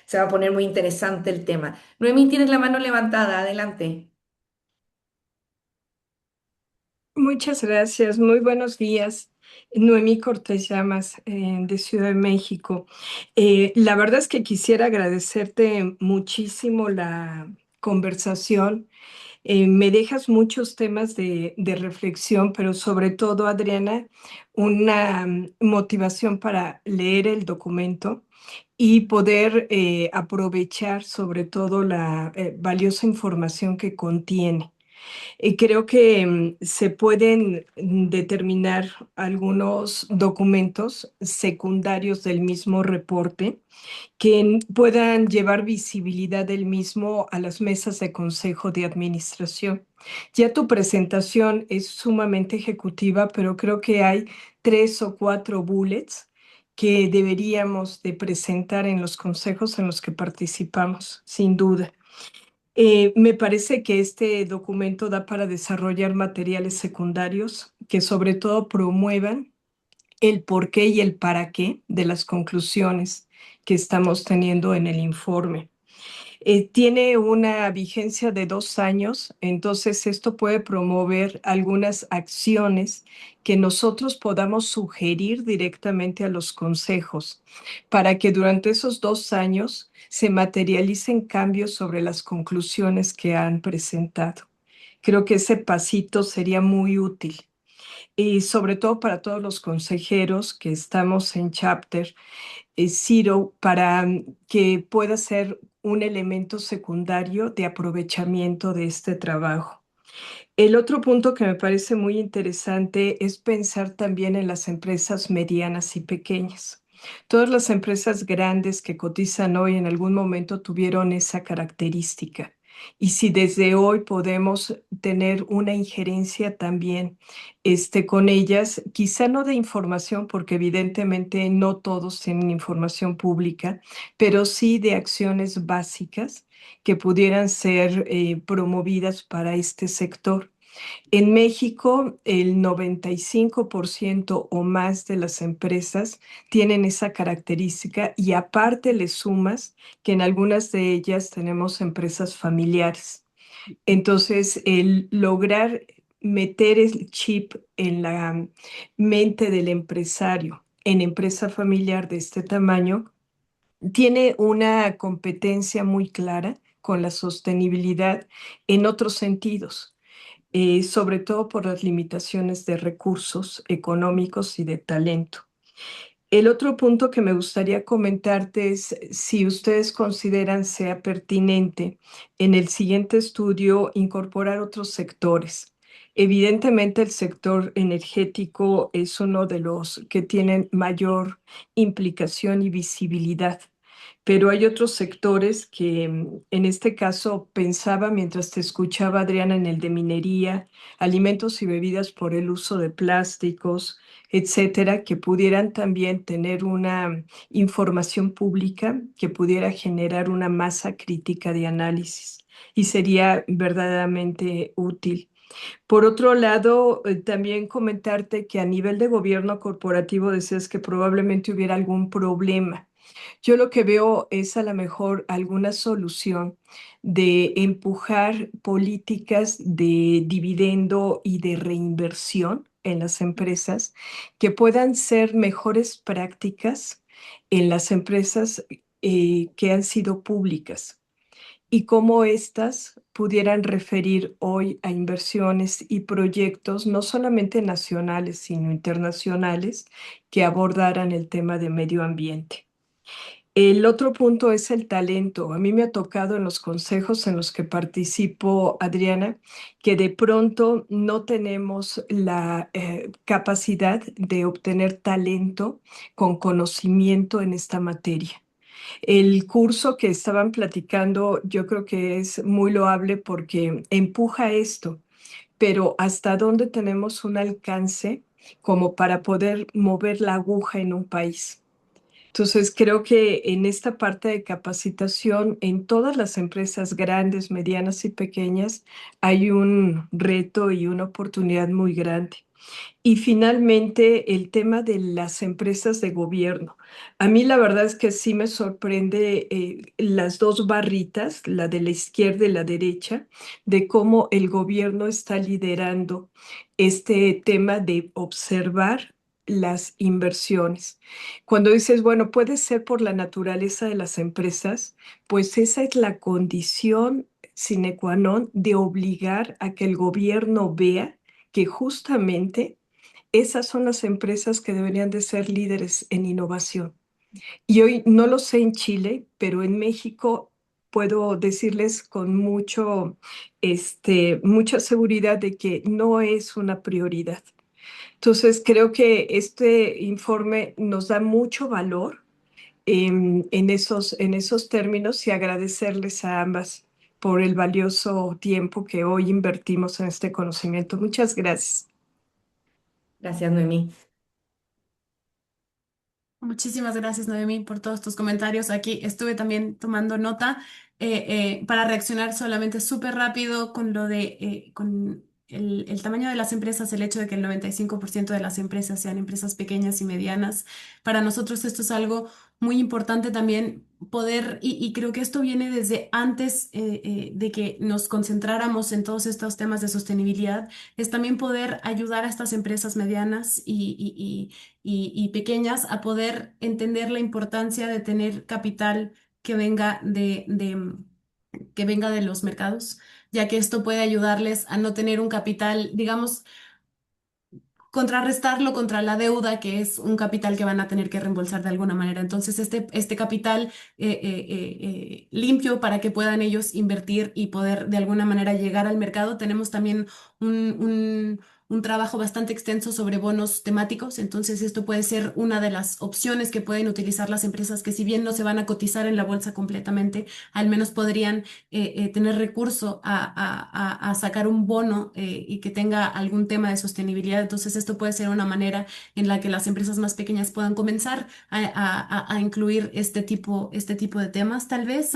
se va a poner muy interesante el tema. Noemí, tienes la mano levantada, adelante. Muchas gracias, muy buenos días. Noemí Cortés Llamas, de Ciudad de México. La verdad es que quisiera agradecerte muchísimo la conversación. Me dejas muchos temas de reflexión, pero sobre todo, Adriana, una motivación para leer el documento y poder aprovechar sobre todo la valiosa información que contiene. Creo que se pueden determinar algunos documentos secundarios del mismo reporte que puedan llevar visibilidad del mismo a las mesas de consejo de administración. Ya tu presentación es sumamente ejecutiva, pero creo que hay 3 o 4 bullets que deberíamos de presentar en los consejos en los que participamos, sin duda. Me parece que este documento da para desarrollar materiales secundarios que sobre todo promuevan el por qué y el para qué de las conclusiones que estamos teniendo en el informe. Tiene una vigencia de 2 años, entonces esto puede promover algunas acciones que nosotros podamos sugerir directamente a los consejos para que durante esos 2 años se materialicen cambios sobre las conclusiones que han presentado. Creo que ese pasito sería muy útil y sobre todo para todos los consejeros que estamos en Chapter Zero para que pueda ser un elemento secundario de aprovechamiento de este trabajo. El otro punto que me parece muy interesante es pensar también en las empresas medianas y pequeñas. Todas las empresas grandes que cotizan hoy en algún momento tuvieron esa característica Y si desde hoy podemos tener una injerencia también con ellas, quizá no de información, porque evidentemente no todos tienen información pública, pero sí de acciones básicas que pudieran ser promovidas para este sector. En México, el 95% o más de las empresas tienen esa característica y aparte le sumas que en algunas de ellas tenemos empresas familiares. Entonces, el lograr meter el chip en la mente del empresario en empresa familiar de este tamaño tiene una competencia muy clara con la sostenibilidad en otros sentidos, sobre todo por las limitaciones de recursos económicos y de talento. El otro punto que me gustaría comentarte es si ustedes consideran sea pertinente en el siguiente estudio incorporar otros sectores. Evidentemente, el sector energético es uno de los que tienen mayor implicación y visibilidad, pero hay otros sectores que en este caso pensaba mientras te escuchaba, Adriana, en el de minería, alimentos y bebidas por el uso de plásticos, etcétera, que pudieran también tener una información pública que pudiera generar una masa crítica de análisis y sería verdaderamente útil. Por otro lado, también comentarte que a nivel de gobierno corporativo decías que probablemente hubiera algún problema. Yo lo que veo es a lo mejor alguna solución de empujar políticas de dividendo y de reinversión en las empresas que puedan ser mejores prácticas en las empresas que han sido públicas y cómo éstas pudieran referir hoy a inversiones y proyectos no solamente nacionales, sino internacionales que abordaran el tema de medio ambiente. El otro punto es el talento. A mí me ha tocado en los consejos en los que participo, Adriana, que de pronto no tenemos la capacidad de obtener talento con conocimiento en esta materia. El curso que estaban platicando, yo creo que es muy loable porque empuja esto, pero ¿hasta dónde tenemos un alcance como para poder mover la aguja en un país? Entonces, creo que en esta parte de capacitación, en todas las empresas grandes, medianas y pequeñas, hay un reto y una oportunidad muy grande. Y finalmente, el tema de las empresas de gobierno. A mí la verdad es que sí me sorprende las dos barritas, la de la izquierda y la derecha, de cómo el gobierno está liderando este tema de observar las inversiones. Cuando dices, bueno, puede ser por la naturaleza de las empresas, pues esa es la condición sine qua non de obligar a que el gobierno vea que justamente esas son las empresas que deberían de ser líderes en innovación. Y hoy no lo sé en Chile, pero en México puedo decirles con mucha seguridad de que no es una prioridad. Entonces, creo que este informe nos da mucho valor en esos términos y agradecerles a ambas por el valioso tiempo que hoy invertimos en este conocimiento. Muchas gracias. Gracias, Noemí. Muchísimas gracias, Noemi, por todos tus comentarios. Aquí estuve también tomando nota para reaccionar solamente súper rápido con lo de con el tamaño de las empresas, el hecho de que el 95% de las empresas sean empresas pequeñas y medianas. Para nosotros esto es algo muy importante también poder, y creo que esto viene desde antes de que nos concentráramos en todos estos temas de sostenibilidad, es también poder ayudar a estas empresas medianas y pequeñas a poder entender la importancia de tener capital que venga que venga de los mercados, ya que esto puede ayudarles a no tener un capital, digamos, contrarrestarlo contra la deuda, que es un capital que van a tener que reembolsar de alguna manera. Entonces, este capital limpio para que puedan ellos invertir y poder de alguna manera llegar al mercado, tenemos también un, un- un trabajo bastante extenso sobre bonos temáticos, entonces esto puede ser una de las opciones que pueden utilizar las empresas que si bien no se van a cotizar en la bolsa completamente, al menos podrían tener recurso a sacar un bono y que tenga algún tema de sostenibilidad. Entonces esto puede ser una manera en la que las empresas más pequeñas puedan comenzar a incluir este tipo de temas, tal vez.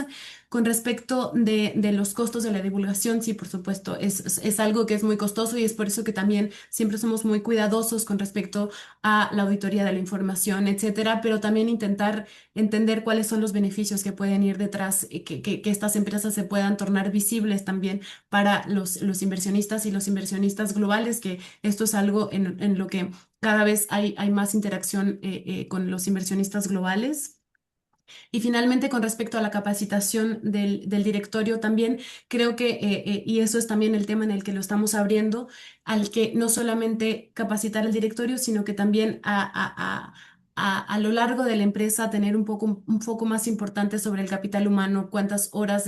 Con respecto de los costos de la divulgación, sí, por supuesto, es algo que es muy costoso y es por eso que también siempre somos muy cuidadosos con respecto a la auditoría de la información, etcétera, pero también intentar entender cuáles son los beneficios que pueden ir detrás, que estas empresas se puedan tornar visibles también para los inversionistas y los inversionistas globales, que esto es algo en lo que cada vez hay más interacción con los inversionistas globales. Y finalmente, con respecto a la capacitación del directorio, también creo que, y eso es también el tema en el que lo estamos abriendo, al que no solamente capacitar al directorio, sino que también a lo largo de la empresa tener un foco más importante sobre el capital humano, cuántas horas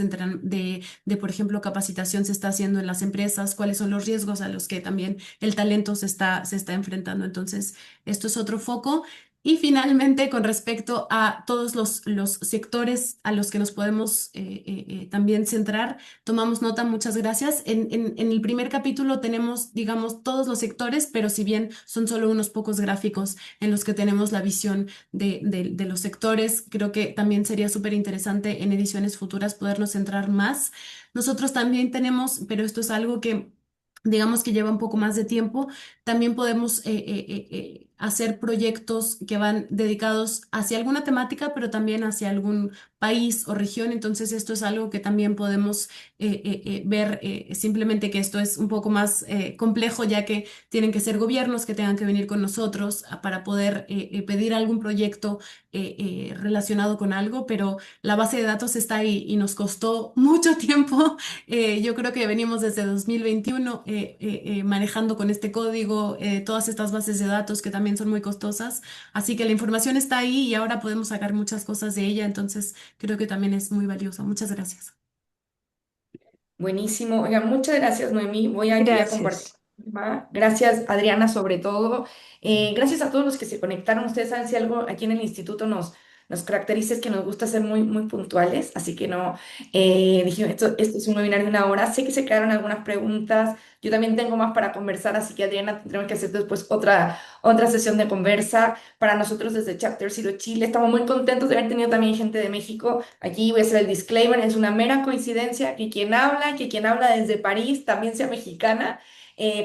por ejemplo, capacitación se está haciendo en las empresas, cuáles son los riesgos a los que también el talento se está enfrentando. Entonces, esto es otro foco. Y finalmente, con respecto a todos los sectores a los que nos podemos también centrar, tomamos nota, muchas gracias. En el primer capítulo tenemos, digamos, todos los sectores, pero si bien son solo unos pocos gráficos en los que tenemos la visión de los sectores, creo que también sería súper interesante en ediciones futuras podernos centrar más. Nosotros también tenemos, pero esto es algo que digamos que lleva un poco más de tiempo, también podemos hacer proyectos que van dedicados hacia alguna temática, pero también hacia algún país o región. Entonces, esto es algo que también podemos ver, simplemente que esto es un poco más complejo, ya que tienen que ser gobiernos que tengan que venir con nosotros para poder pedir algún proyecto relacionado con algo, pero la base de datos está ahí y nos costó mucho tiempo. Yo creo que venimos desde 2021 manejando con este código todas estas bases de datos que también son muy costosas. Así que la información está ahí y ahora podemos sacar muchas cosas de ella. Entonces creo que también es muy valiosa. Muchas gracias. Buenísimo. Oigan, muchas gracias, Noemí. Voy aquí a compartir. Gracias. Gracias, Adriana, sobre todo. Gracias a todos los que se conectaron. Ustedes saben si algo aquí en el instituto nos caracteriza es que nos gusta ser muy, muy puntuales. Así que no, dije, esto es un webinar de 1 hora. Sé que se quedaron algunas preguntas. Yo también tengo más para conversar, así que Adriana, tendremos que hacer después otra sesión de conversa. Para nosotros desde Chapter Zero Chile, estamos muy contentos de haber tenido también gente de México. Aquí voy a hacer el disclaimer, es una mera coincidencia que quien habla desde París también sea mexicana.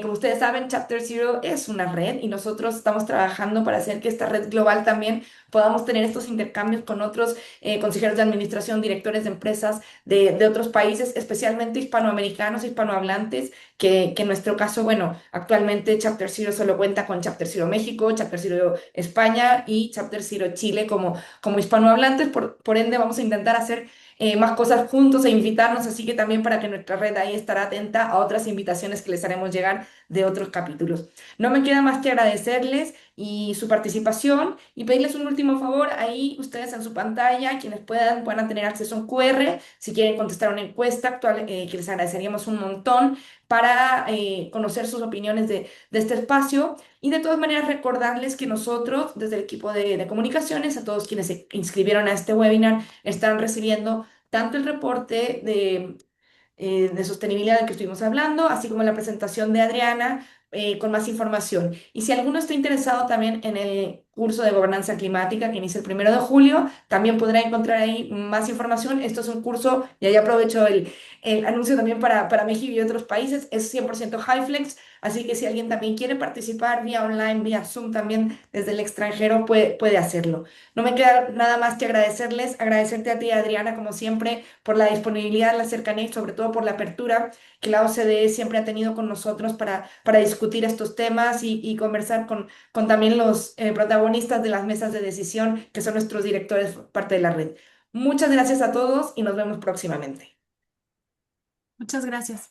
Como ustedes saben, Chapter Zero es una red y nosotros estamos trabajando para hacer que esta red global también podamos tener estos intercambios con otros consejeros de administración, directores de empresas de otros países, especialmente hispanoamericanos, hispanohablantes, que en nuestro caso, bueno, actualmente Chapter Zero solo cuenta con Chapter Zero México, Chapter Zero España y Chapter Zero Chile como hispanohablantes. Por ende, vamos a intentar hacer más cosas juntos e invitarnos, así que también para que nuestra red ahí estará atenta a otras invitaciones que les haremos llegar de otros capítulos. No me queda más que agradecerles y su participación y pedirles un último favor. Ahí ustedes en su pantalla, quienes puedan tener acceso a un QR, si quieren contestar una encuesta actual, que les agradeceríamos un montón para conocer sus opiniones de este espacio. Y de todas maneras recordarles que nosotros, desde el equipo de comunicaciones, a todos quienes se inscribieron a este webinar, están recibiendo tanto el reporte de sostenibilidad del que estuvimos hablando, así como la presentación de Adriana con más información. Y si alguno está interesado también en el curso de gobernanza climática que inicia el 1 de julio, también podrá encontrar ahí más información. Esto es un curso, y ahí aprovecho el anuncio también para México y otros países, es 100% HyFlex, así que si alguien también quiere participar vía online, vía Zoom también desde el extranjero, puede hacerlo. No me queda nada más que agradecerles, agradecerte a ti, Adriana, como siempre, por la disponibilidad, la cercanía y sobre todo por la apertura que la OCDE siempre ha tenido con nosotros para discutir estos temas y conversar con también los protagonistas de las mesas de decisión, que son nuestros directores, parte de la red. Muchas gracias a todos y nos vemos próximamente. Muchas gracias.